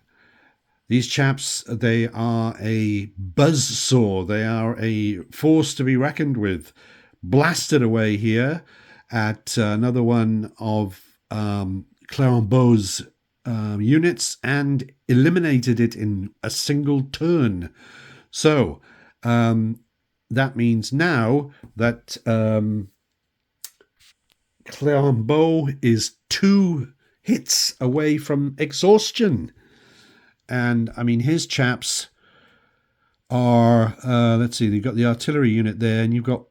These chaps, they are a buzzsaw. They are a force to be reckoned with. Blasted away here at another one of Clérambault's units and eliminated it in a single turn. So that means now that Clérambault is 2 hits away from exhaustion. And I mean, his chaps are, let's see, you've got the artillery unit there, and you've got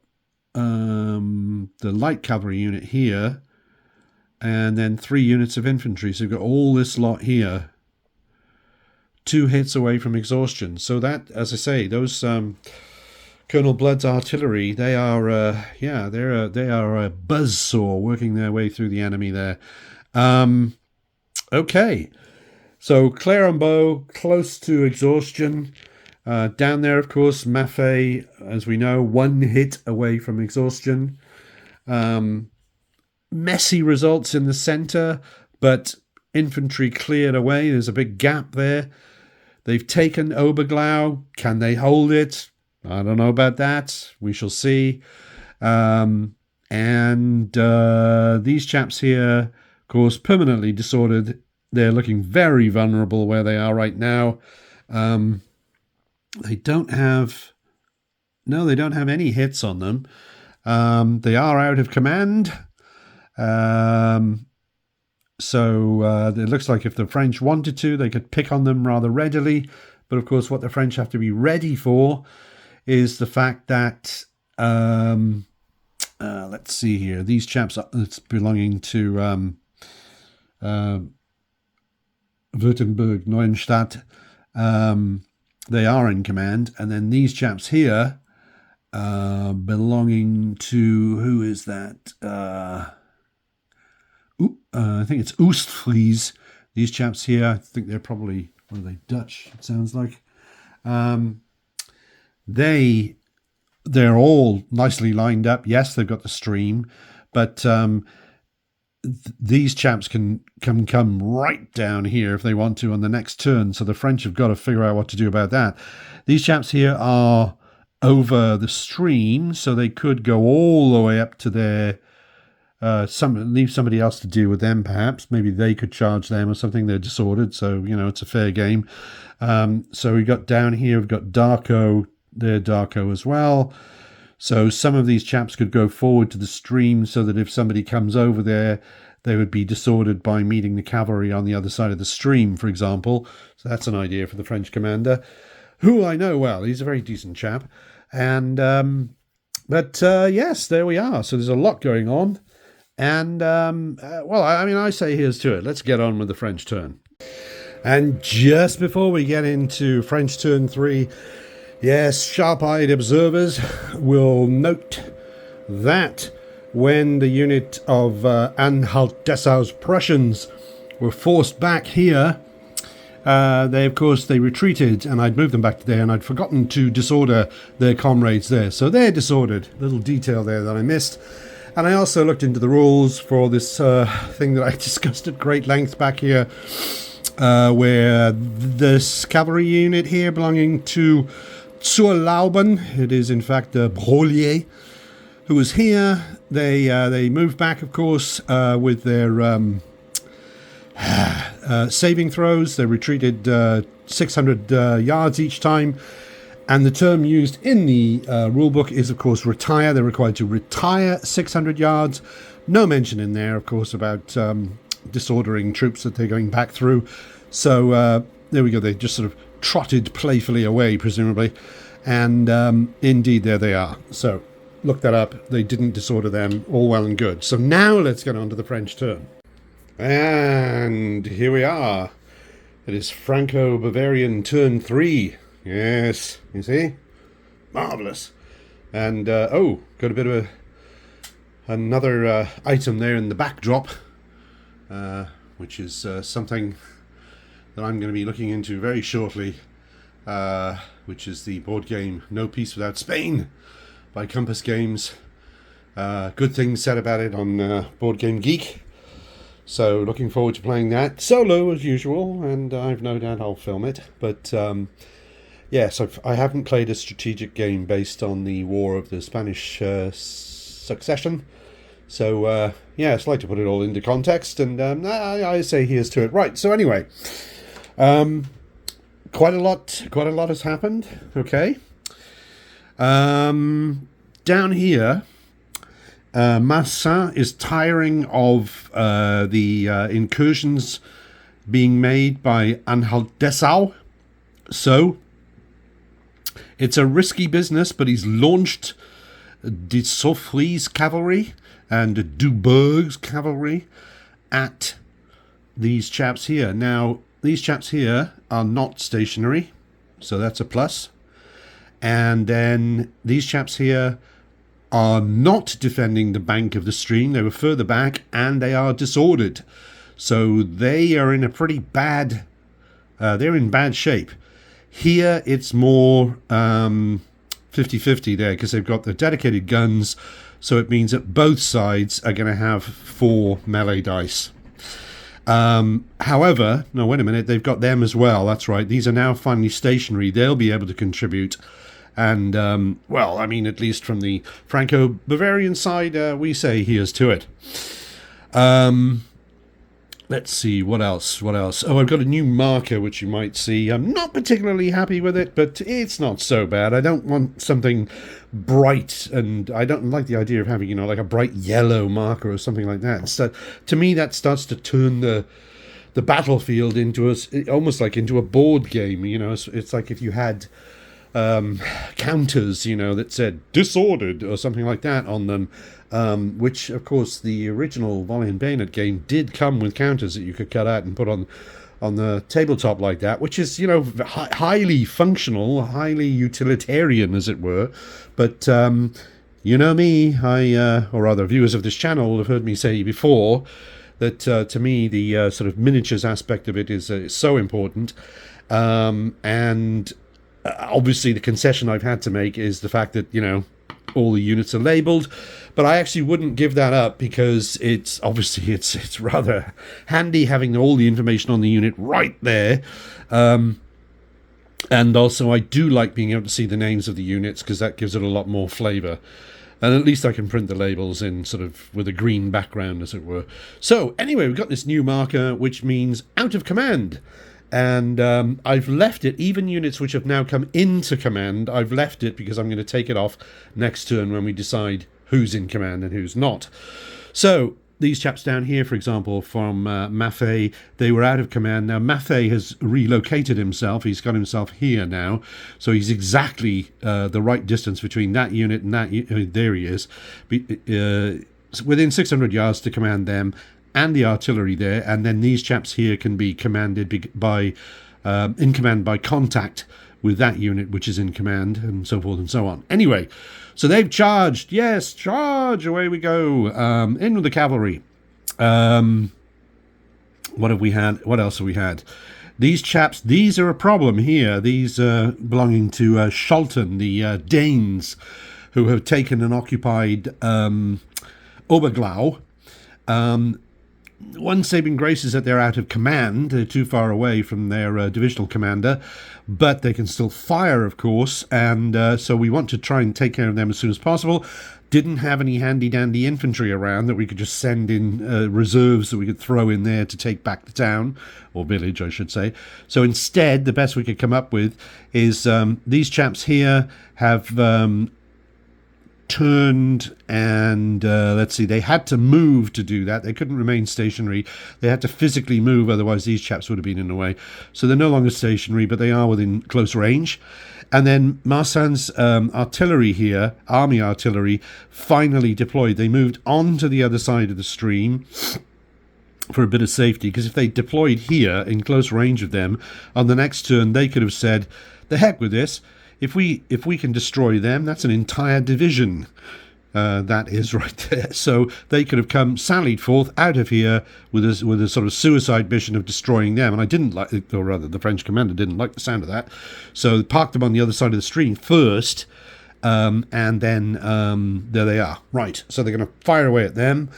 the light cavalry unit here. and then 3 units of infantry. So you've got all this lot here. 2 hits away from exhaustion. So that, as I say, those Colonel Blood's artillery, they are, they are a buzzsaw working their way through the enemy there. Okay, so Clermont close to exhaustion. Down there, of course, Maffei, as we know, 1 hit away from exhaustion. Messy results in the centre, but infantry cleared away. There's a big gap there. They've taken Oberglau. Can they hold it? I don't know about that. We shall see. And these chaps here, of course, permanently disordered. They're looking very vulnerable where they are right now. They don't have... No, they don't have any hits on them. They are out of command. So it looks like if the French wanted to, they could pick on them rather readily. But of course, what the French have to be ready for is the fact that, let's see here, these chaps, it's belonging to Württemberg, Neuenstadt, they are in command. And then these chaps here, belonging to, who is that? I think it's Oostfries. These chaps here, I think they're probably, what are they, Dutch, it sounds like. They're all nicely lined up. Yes, they've got the stream, but these chaps can come right down here if they want to on the next turn. So the French have got to figure out what to do about that. These chaps here are over the stream, so they could go all the way up to their... leave somebody else to deal with them, perhaps. Maybe they could charge them or something. They're disordered, so, it's a fair game. So we got down here, we've got Darko. They're Darko as well. So some of these chaps could go forward to the stream so that if somebody comes over there, they would be disordered by meeting the cavalry on the other side of the stream, for example. So that's an idea for the French commander, who I know well. He's a very decent chap. And, yes, there we are. So there's a lot going on. And, I say here's to it. Let's get on with the French turn. And just before we get into French turn 3, yes, sharp-eyed observers will note that when the unit of Anhalt-Dessau's Prussians were forced back here, they retreated, and I'd moved them back to there, and I'd forgotten to disorder their comrades there. So they're disordered. Little detail there that I missed. And I also looked into the rules for this thing that I discussed at great length back here, where this cavalry unit here belonging to Zurlauben, it is in fact Brolier, who was here. They moved back, of course, with their saving throws. They retreated 600 yards each time. And the term used in the rulebook is, of course, retire. They're required to retire 600 yards. No mention in there, of course, about disordering troops that they're going back through. So there we go. They just sort of trotted playfully away, presumably. And indeed, there they are. So look that up. They didn't disorder them. All well and good. So now let's get on to the French turn. And here we are. It is Franco-Bavarian turn 3. Yes, you see? Marvellous. And, got a bit of another item there in the backdrop, which is something that I'm going to be looking into very shortly, which is the board game No Peace Without Spain by Compass Games. Good things said about it on Board Game Geek. So looking forward to playing that solo as usual, and I've no doubt I'll film it. But yes, I haven't played a strategic game based on the War of the Spanish Succession. So yes, I'd like to put it all into context, and I say here's to it. Right. So anyway, quite a lot has happened. Okay. Down here. Massin is tiring of the incursions being made by Anhalt-Dessau. So it's a risky business, but he's launched de Soffry's cavalry and Dubourg's cavalry at these chaps here. Now, these chaps here are not stationary, so that's a plus. And then these chaps here are not defending the bank of the stream. They were further back, and they are disordered. So they are in a pretty bad... they're in bad shape. Here, it's more 50-50 there, because they've got the dedicated guns, so it means that both sides are going to have 4 melee dice. However, no, wait a minute, they've got them as well. That's right. These are now finally stationary. They'll be able to contribute. And, well, I mean, at least from the Franco-Bavarian side, we say here's to it. Let's see, what else? Oh, I've got a new marker, which you might see. I'm not particularly happy with it, but it's not so bad. I don't want something bright, and I don't like the idea of having, you know, like a bright yellow marker or something like that. So, to me, that starts to turn the battlefield into almost like into a board game. You know, it's like if you had counters, you know, that said disordered or something like that on them, which of course the original Volley and Bayonet game did come with counters that you could cut out and put on the tabletop like that, which is, you know, highly functional, highly utilitarian, as it were. But you know me, or rather viewers of this channel have heard me say before that to me the sort of miniatures aspect of it is so important, and obviously the concession I've had to make is the fact that, you know, all the units are labeled, but I actually wouldn't give that up, because it's obviously it's rather handy having all the information on the unit right there, and also I do like being able to see the names of the units, because that gives it a lot more flavour, and at least I can print the labels in sort of with a green background, as it were. So anyway, we've got this new marker, which means out of command. And I've left it, even units which have now come into command, I've left it because I'm going to take it off next turn when we decide who's in command and who's not. So these chaps down here, for example, from Maffei, they were out of command. Now Maffei has relocated himself. He's got himself here now. So he's exactly the right distance between that unit and that unit. There he is. Within 600 yards to command them. And the artillery there, and then these chaps here can be commanded by in command by contact with that unit which is in command, and so forth and so on. Anyway, so they've charged. Yes, charge! Away we go. In with the cavalry. What have we had? What else have we had? These chaps, these are a problem here. These belonging to Scholten, the Danes, who have taken and occupied Oberglau. One saving grace is that they're out of command. They're too far away from their divisional commander, but they can still fire, of course, and so we want to try and take care of them as soon as possible. Didn't have any handy-dandy infantry around that we could just send in reserves that we could throw in there to take back the town, or village, I should say. So instead, the best we could come up with is these chaps here have... turned, and let's see, they had to move to do that. They couldn't remain stationary. They had to physically move, otherwise these chaps would have been in the way. So they're no longer stationary, but they are within close range. And then Marsan's artillery here, army artillery, finally deployed. They moved on to the other side of the stream for a bit of safety, because if they deployed here in close range of them, on the next turn they could have said, the heck with this. If we can destroy them, that's an entire division. That is right there. So they could have sallied forth out of here with a sort of suicide mission of destroying them. And I didn't like, or rather, the French commander didn't like the sound of that. So parked them on the other side of the stream first, and then there they are. Right. So they're going to fire away at them.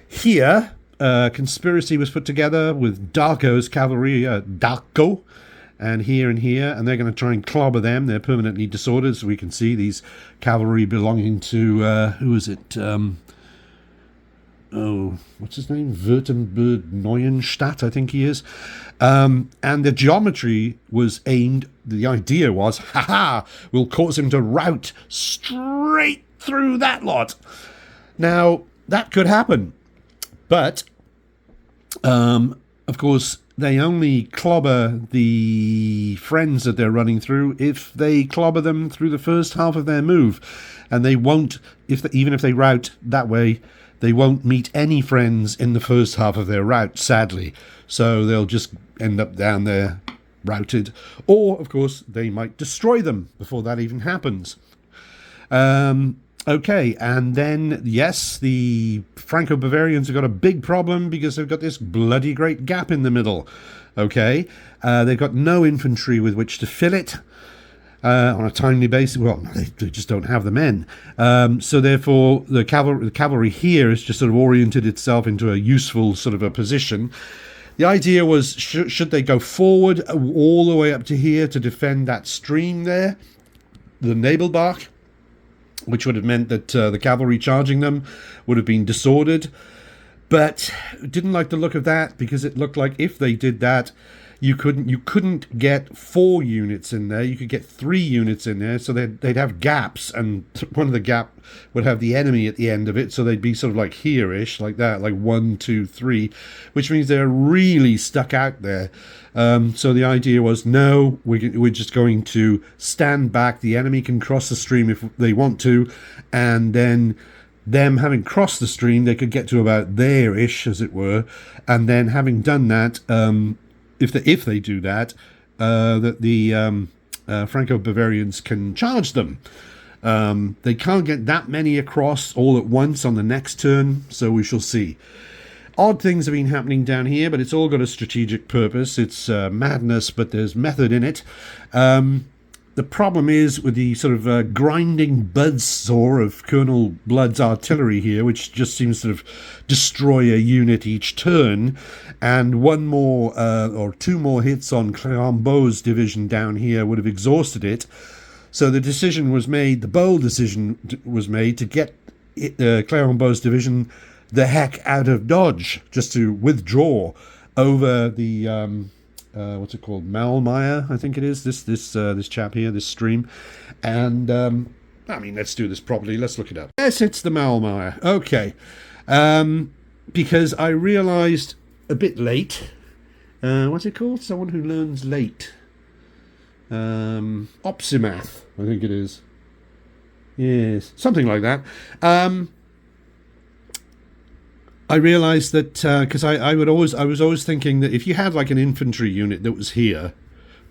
Here, conspiracy was put together with Darko's cavalry, Darko. And here, and they're going to try and clobber them. They're permanently disordered, so we can see these cavalry belonging to, who is it? What's his name? Württemberg Neuenstadt, I think he is. And the geometry was aimed, the idea was, we'll cause him to rout straight through that lot. Now, that could happen. But, of course, they only clobber the friends that they're running through if they clobber them through the first half of their move. And they won't, even if they rout that way, they won't meet any friends in the first half of their route, sadly. So they'll just end up down there routed. Or, of course, they might destroy them before that even happens. Okay, and then, yes, the Franco-Bavarians have got a big problem because they've got this bloody great gap in the middle. Okay, they've got no infantry with which to fill it on a timely basis. Well, they just don't have the men. So therefore, the cavalry here has just sort of oriented itself into a useful sort of a position. The idea was, should they go forward all the way up to here to defend that stream there, the Nebelbach, which would have meant that the cavalry charging them would have been disordered. But didn't like the look of that, because it looked like if they did that, you couldn't get 4 units in there. You could get 3 units in there, so they'd have gaps, and one of the gap would have the enemy at the end of it, so they'd be sort of like here-ish, like that, like 1, 2, 3, which means they're really stuck out there. So the idea was, no, we're just going to stand back. The enemy can cross the stream if they want to, and then them having crossed the stream, they could get to about there-ish, as it were, and then having done that, if they do that, that the Franco-Bavarians can charge them. They can't get that many across all at once on the next turn, so we shall see. Odd things have been happening down here, but it's all got a strategic purpose. It's madness, but there's method in it. The problem is with the sort of grinding buzzsaw of Colonel Blood's artillery here, which just seems to destroy a unit each turn, and one more or 2 more hits on Clérambault's division down here would have exhausted it. So the decision was made, the bold decision was made to get Clérambault's division the heck out of Dodge, just to withdraw over the what's it called, Maulmeyer, I think it is, this chap here, this stream. And I mean, let's do this properly, let's look it up. Yes, it's the Maulmeyer. Okay, because I realized a bit late, what's it called, someone who learns late, Opsimath, I think it is. Yes, something like that. I realised that because I was always thinking that if you had like an infantry unit that was here,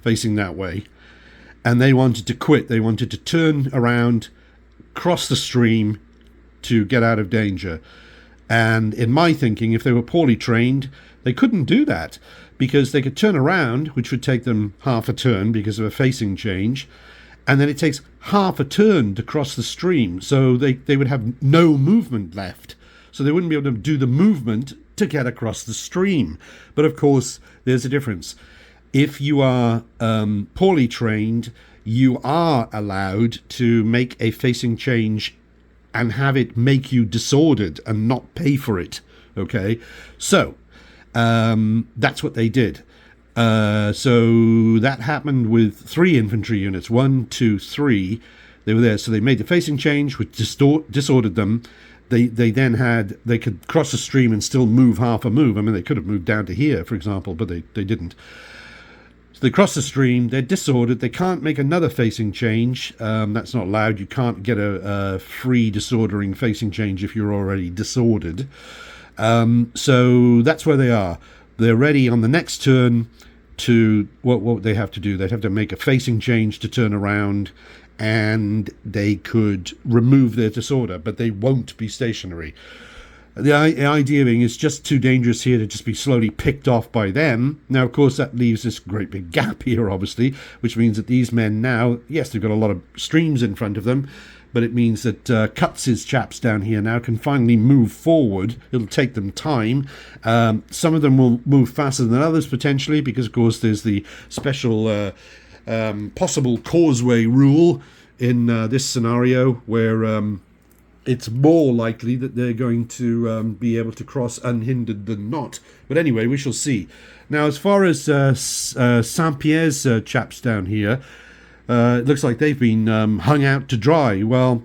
facing that way, and they wanted to quit, they wanted to turn around, cross the stream to get out of danger. And in my thinking, if they were poorly trained, they couldn't do that, because they could turn around, which would take them half a turn because of a facing change, and then it takes half a turn to cross the stream, so they would have no movement left. So they wouldn't be able to do the movement to get across the stream. But of course, there's a difference. If you are poorly trained, you are allowed to make a facing change and have it make you disordered and not pay for it. Okay? So, that's what they did. So that happened with 3 infantry units. 1, 2, 3. They were there. So they made the facing change, which disordered them. They could cross the stream and still move half a move. I mean, they could have moved down to here, for example, but they didn't. So they cross the stream, they're disordered, they can't make another facing change. That's not allowed. You can't get a free disordering facing change if you're already disordered. So that's where they are. They're ready on the next turn to, what they have to do? They'd have to make a facing change to turn around, and they could remove their disorder, but they won't be stationary. The idea being it's just too dangerous here to just be slowly picked off by them. Now, of course, that leaves this great big gap here, obviously, which means that these men now, yes, they've got a lot of streams in front of them, but it means that Cuts' chaps down here now can finally move forward. It'll take them time. Some of them will move faster than others, potentially, because, of course, there's the special possible causeway rule in this scenario, where it's more likely that they're going to be able to cross unhindered than not. But anyway, we shall see. Now, as far as Saint-Pierre's chaps down here, it looks like they've been hung out to dry. Well,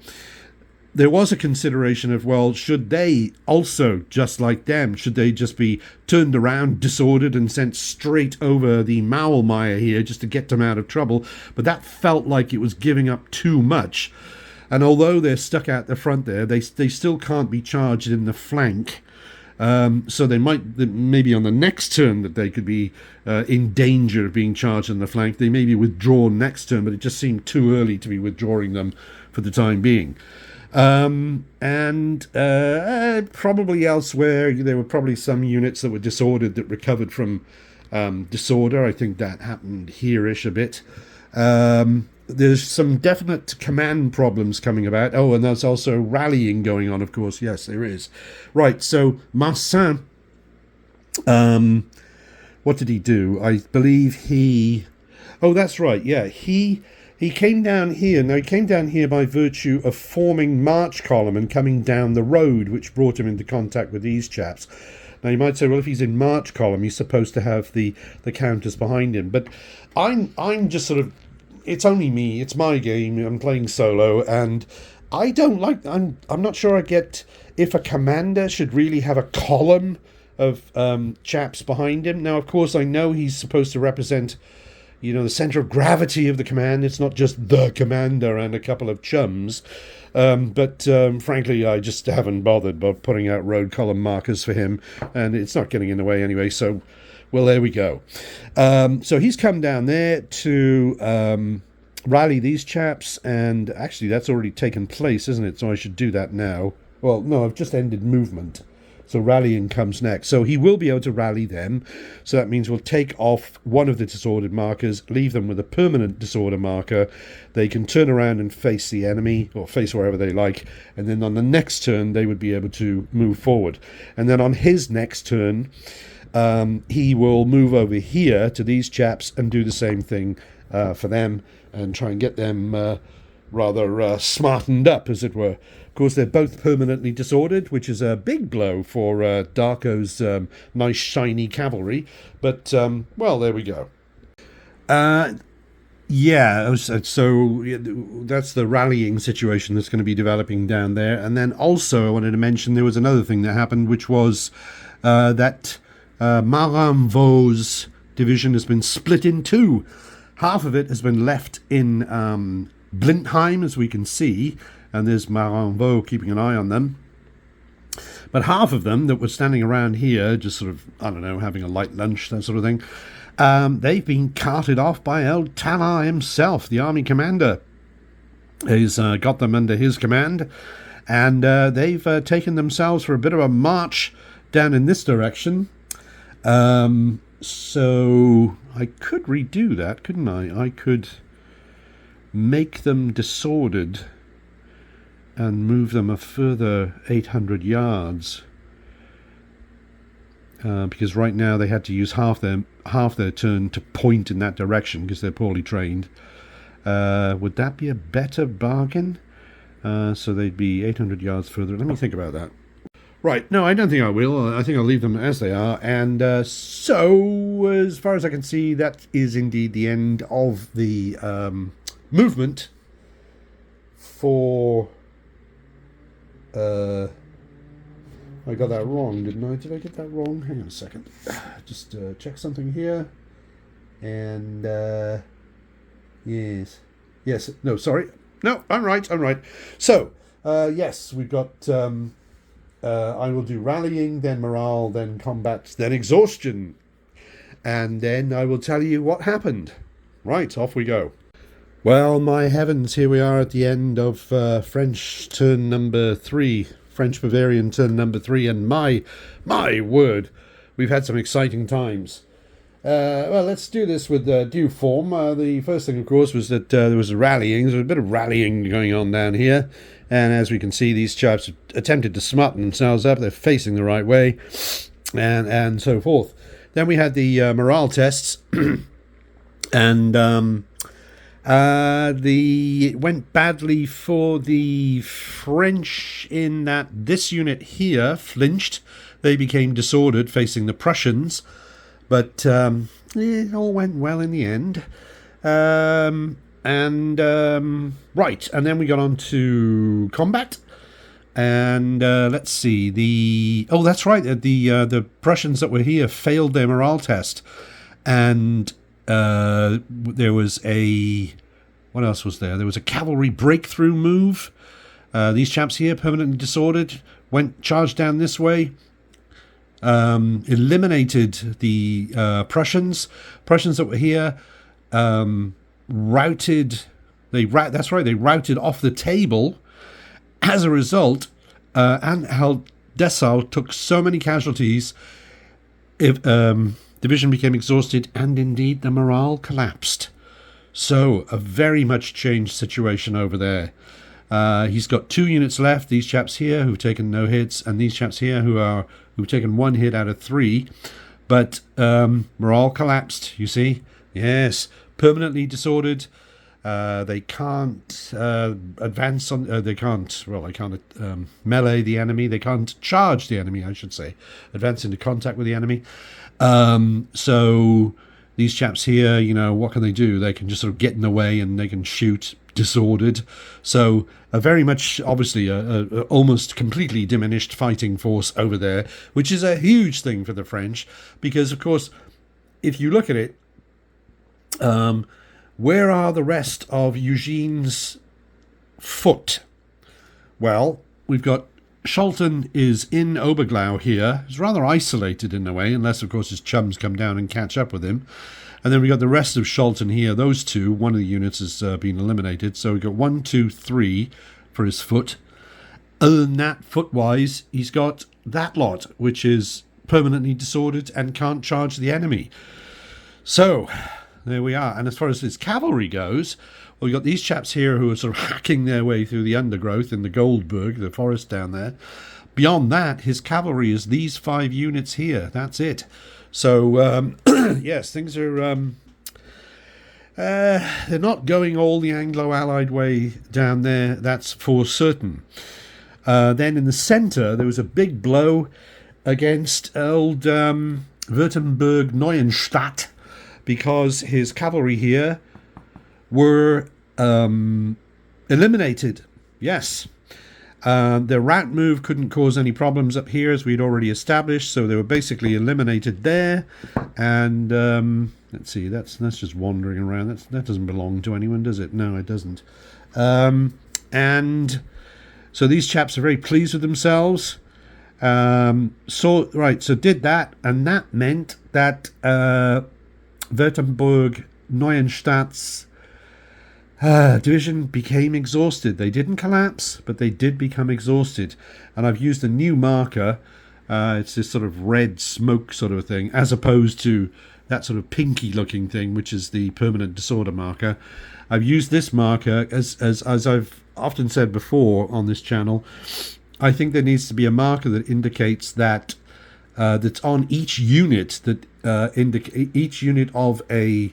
there was a consideration of, well, should they also, just like them, should they just be turned around, disordered, and sent straight over the Maulmeyer here just to get them out of trouble? But that felt like it was giving up too much. And although they're stuck out the front there, they still can't be charged in the flank. So they might, maybe on the next turn that they could be in danger of being charged in the flank. They may be withdrawn next turn, but it just seemed too early to be withdrawing them for the time being. And probably elsewhere, there were probably some units that were disordered that recovered from disorder. I think that happened here-ish a bit. There's some definite command problems coming about. Oh, and there's also rallying going on, of course. Yes, there is. Right, so Marcin, what did he do? I believe he... Oh, that's right, yeah. He came down here. Now, he came down here by virtue of forming march column and coming down the road, which brought him into contact with these chaps. Now, you might say, well, if he's in march column, he's supposed to have the counters behind him. But I'm just sort of... It's only me. It's my game. I'm playing solo, and I don't like... I'm not sure I get if a commander should really have a column of chaps behind him. Now, of course, I know he's supposed to represent, the center of gravity of the command. It's not just the commander and a couple of chums. But frankly, I just haven't bothered by putting out road column markers for him, and it's not getting in the way anyway, so... Well, there we go. So he's come down there to rally these chaps, and actually that's already taken place, isn't it? So I should do that now. Well, no, I've just ended movement. So rallying comes next. So he will be able to rally them. So that means we'll take off one of the disordered markers, leave them with a permanent disorder marker. They can turn around and face the enemy, or face wherever they like. And then on the next turn, they would be able to move forward. And then on his next turn... he will move over here to these chaps and do the same thing for them and try and get them rather smartened up, as it were. Of course, they're both permanently disordered, which is a big blow for Darko's nice shiny cavalry. But, well, there we go. Yeah, so that's the rallying situation that's going to be developing down there. And then also I wanted to mention there was another thing that happened, which was that... Maulmeyer's division has been split in two. Half of it has been left in Blenheim, as we can see, and there's Maulmeyer keeping an eye on them. But half of them that were standing around here, just sort of, I don't know, having a light lunch, that sort of thing, they've been carted off by old Talar himself, the army commander. He's got them under his command, and they've taken themselves for a bit of a march down in this direction. So I could redo that, couldn't I? I could make them disordered and move them a further 800 yards. Because right now they had to use half their turn to point in that direction because they're poorly trained. Would that be a better bargain? So they'd be 800 yards further. Let me think about that. Right, no, I don't think I will. I think I'll leave them as they are. And so, as far as I can see, that is indeed the end of the movement for... I got that wrong, didn't I? Did I get that wrong? Hang on a second. Just check something here. And, yes. Yes, no, sorry. No, I'm right. So, yes, we've got... I will do rallying, then morale, then combat, then exhaustion. And then I will tell you what happened. Right, off we go. Well, my heavens, here we are at the end of French turn number 3. French-Bavarian turn number 3. And my word, we've had some exciting times. Well, let's do this with due form. The first thing, of course, was that there was rallying. There was a bit of rallying going on down here. And as we can see, these chaps attempted to smarten themselves up. They're facing the right way, and so forth. Then we had the morale tests, and it went badly for the French in that this unit here flinched. They became disordered, facing the Prussians, but it all went well in the end. Right, and then we got on to combat, and let's see, that's right, the Prussians that were here failed their morale test, and there was a What else was there? There was a cavalry breakthrough move. These chaps here, permanently disordered, charged down this way. Eliminated the Prussians that were here. Routed. That's right. They routed off the table. As a result, Anhalt Dessau took so many casualties. Division became exhausted, and indeed the morale collapsed. So a very much changed situation over there. He's got 2 units left. These chaps here who've taken no hits, and these chaps here who've taken 1 hit out of 3. But morale collapsed. You see, yes, permanently disordered. They can't advance on. They can't. Well, they can't melee the enemy. They can't charge the enemy, I should say. Advance into contact with the enemy. So these chaps here, you know, what can they do? They can just sort of get in the way and they can shoot disordered. So a very much, obviously, a almost completely diminished fighting force over there, which is a huge thing for the French, because of course, if you look at it, where are the rest of Eugene's foot? Well, we've got Scholten is in Oberglau here. He's rather isolated in a way, unless, of course, his chums come down and catch up with him. And then we've got the rest of Scholten here. Those two, one of the units has been eliminated. So we've got 1, 2, 3 for his foot. Other than that, foot-wise, he's got that lot, which is permanently disordered and can't charge the enemy. So there we are. And as far as his cavalry goes, well, we've got these chaps here who are sort of hacking their way through the undergrowth in the Goldberg, the forest down there. Beyond that, his cavalry is these 5 units here. That's it. So, yes, things are... they're not going all the Anglo-Allied way down there, that's for certain. Then in the centre, there was a big blow against old Württemberg-Neuenstadt, because his cavalry here were eliminated. Yes. Their route move couldn't cause any problems up here, as we'd already established, so they were basically eliminated there. And let's see, that's just wandering around. That doesn't belong to anyone, does it? No, it doesn't. And so these chaps are very pleased with themselves. So did that, and that meant that Württemberg-Neuenstadt's division became exhausted. They didn't collapse, but they did become exhausted. And I've used a new marker. It's this sort of red smoke sort of thing, as opposed to that sort of pinky looking thing, which is the permanent disorder marker. I've used this marker, as I've often said before on this channel. I think there needs to be a marker that indicates that that's on each unit, that indicate each unit of an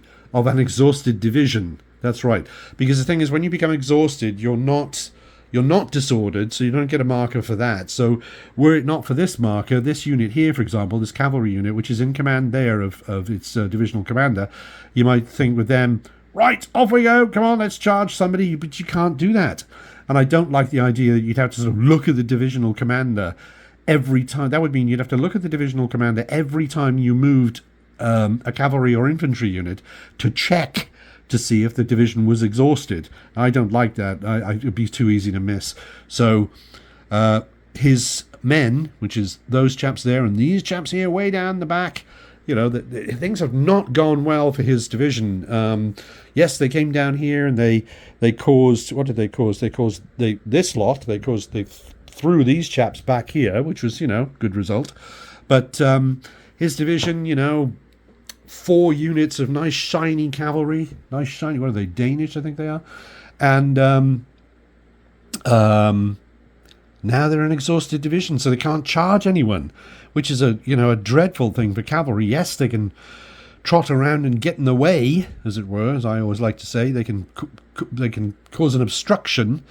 exhausted division. That's right. Because the thing is, when you become exhausted, you're not disordered, so you don't get a marker for that. So were it not for this marker, this unit here, for example, this cavalry unit, which is in command there of its divisional commander, you might think with them, right, off we go, come on, let's charge somebody, but you can't do that. And I don't like the idea that you'd have to sort of look at the divisional commander every time. That would mean you'd have to look at the divisional commander every time you moved a cavalry or infantry unit to check to see if the division was exhausted. I don't like that. It'd be too easy to miss. So his men, which is those chaps there and these chaps here way down the back, you know, things have not gone well for his division. Yes, they came down here and they caused, what did they cause? They caused they threw these chaps back here, which was, you know, good result. But his division, you know, 4 units of nice shiny cavalry. Nice shiny, what are they, Danish, I think they are. And now they're an exhausted division, so they can't charge anyone, which is a dreadful thing for cavalry. Yes, they can trot around and get in the way, as it were, as I always like to say. They can cause an obstruction,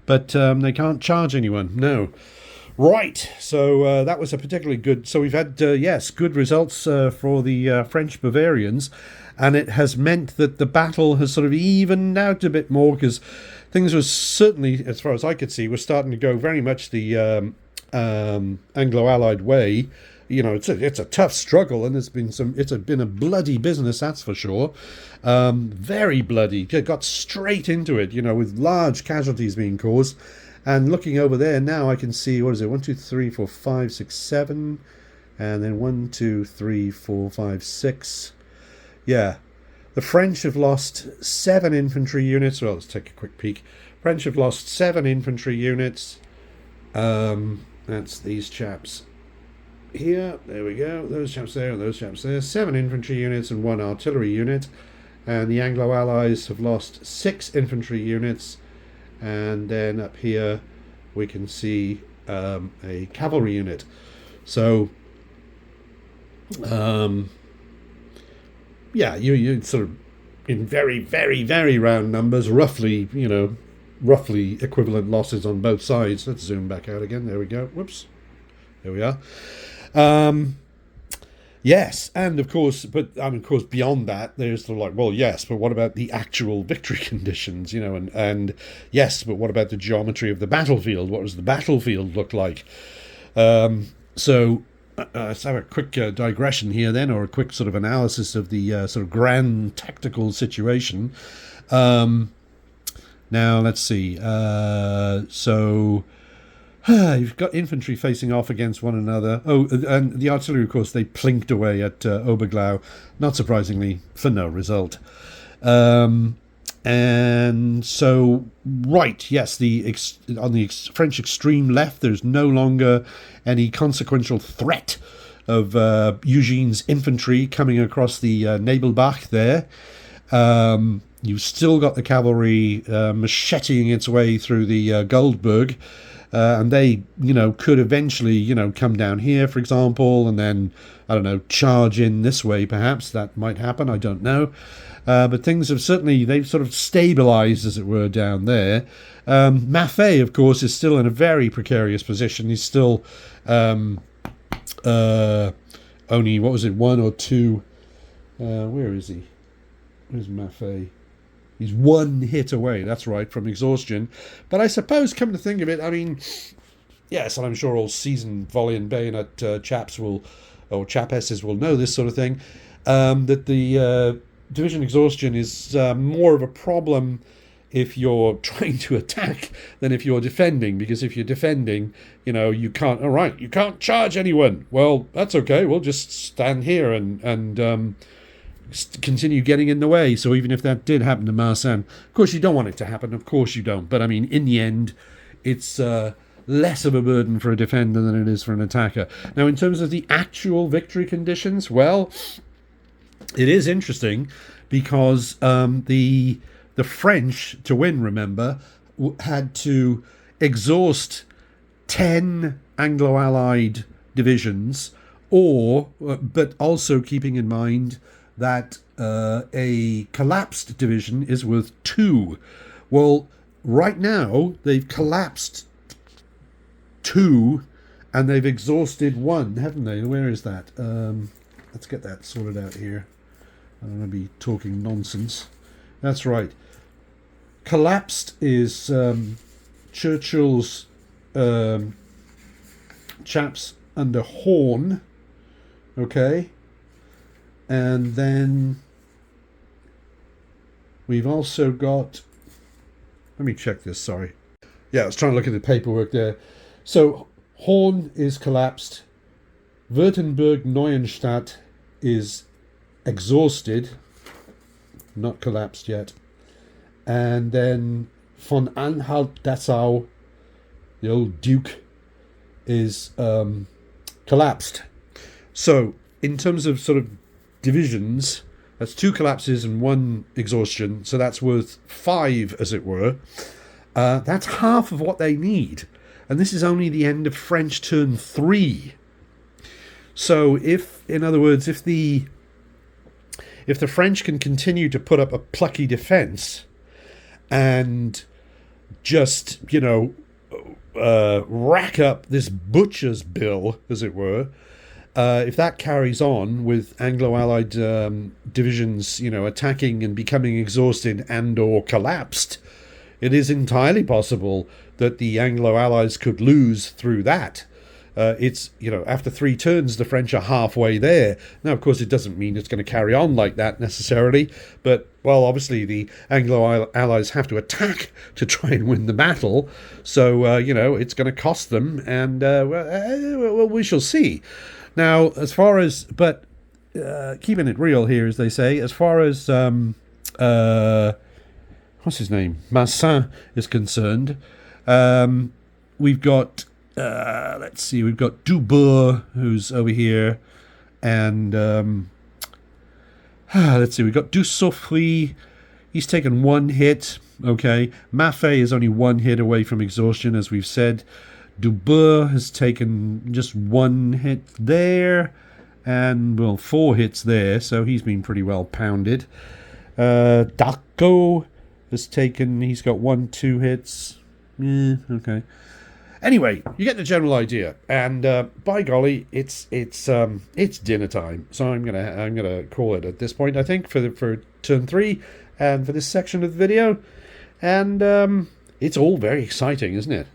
but they can't charge anyone. No. Right, so that was a particularly good... So we've had, good results for the French Bavarians, and it has meant that the battle has sort of evened out a bit more, because things were certainly, as far as I could see, were starting to go very much the Anglo-Allied way. it's a tough struggle, and it's been a bloody business, that's for sure. Very bloody. Got straight into it, with large casualties being caused. And looking over there now, I can see, what is it? 1, 2, 3, 4, 5, 6, 7, and then 1, 2, 3, 4, 5, 6. Yeah, the French have lost 7 infantry units. Well, let's take a quick peek. French have lost 7 infantry units. That's these chaps here. There we go. Those chaps there and those chaps there. 7 infantry units and 1 artillery unit. And the Anglo-Allies have lost 6 infantry units. And then up here we can see a cavalry unit. So, yeah, you sort of, in very, very, very round numbers, roughly equivalent losses on both sides. Let's zoom back out again. There we go. Whoops. There we are. Yes, and of course, beyond that, there's the well, yes, but what about the actual victory conditions, and yes, but what about the geometry of the battlefield? What does the battlefield look like? So let's have a quick digression here then, or a quick sort of analysis of the sort of grand tactical situation. Now, let's see. So you've got infantry facing off against one another. Oh, and the artillery, of course, they plinked away at Oberglau, not surprisingly, for no result. And so, right, yes, on the French extreme left, there's no longer any consequential threat of Eugene's infantry coming across the Nebelbach there. You've still got the cavalry macheting its way through the Goldberg. And they, could eventually, come down here, for example, and then, I don't know, charge in this way, perhaps. That might happen, I don't know. But things have they've sort of stabilized, as it were, down there. Maffei, of course, is still in a very precarious position. He's still only, 1 or 2. Where is he? Where's Maffei? He's 1 hit away, that's right, from exhaustion. But I suppose, come to think of it, I mean, yes, and I'm sure all seasoned Volley and Bayonet chapesses will know this sort of thing, that the division exhaustion is more of a problem if you're trying to attack than if you're defending, because if you're defending, you can't charge anyone. Well, that's okay, we'll just stand here and continue getting in the way. So even if that did happen to Marsan, of course you don't want it to happen, of course you don't, but I mean, in the end, it's less of a burden for a defender than it is for an attacker. Now, in terms of the actual victory conditions, well, it is interesting because the French, to win, remember, had to exhaust 10 Anglo-Allied divisions, but also keeping in mind that a collapsed division is worth 2. Well, right now, they've collapsed 2 and they've exhausted 1, haven't they? Where is that? Let's get that sorted out here. I don't want to be talking nonsense. That's right. Collapsed is Churchill's chaps under Horn. Okay. And then we've also got, let me check this, sorry. Yeah, I was trying to look at the paperwork there. So Horn is collapsed. Württemberg-Neuenstadt is exhausted, not collapsed yet. And then von Anhalt-Dessau, the old Duke, is collapsed. So in terms of sort of divisions, that's 2 collapses and 1 exhaustion, so that's worth 5, as it were. That's half of what they need, and this is only the end of French turn 3. So in other words, if the French can continue to put up a plucky defense and just rack up this butcher's bill, as it were, if that carries on with Anglo-Allied divisions, attacking and becoming exhausted and or collapsed, it is entirely possible that the Anglo-Allies could lose through that. it's, after 3 turns, the French are halfway there. Now, of course, it doesn't mean it's going to carry on like that necessarily, but, well, obviously the Anglo-Allies have to attack to try and win the battle, so, it's going to cost them, and, well, we shall see. Now, as far as, but keeping it real here, as they say, as far as, what's his name, Massin is concerned, we've got, let's see, we've got Dubourg, who's over here, and let's see, we've got Dussoffry, he's taken 1 hit, okay, Maffei is only 1 hit away from exhaustion, as we've said. Dubourg has taken just 1 hit there, and, well, 4 hits there, so he's been pretty well pounded. Darko has taken, he's got 1-2 hits, okay. Anyway, you get the general idea, and by golly, it's dinner time. So I'm gonna call it at this point, I think, for turn 3 and for this section of the video, and it's all very exciting, isn't it?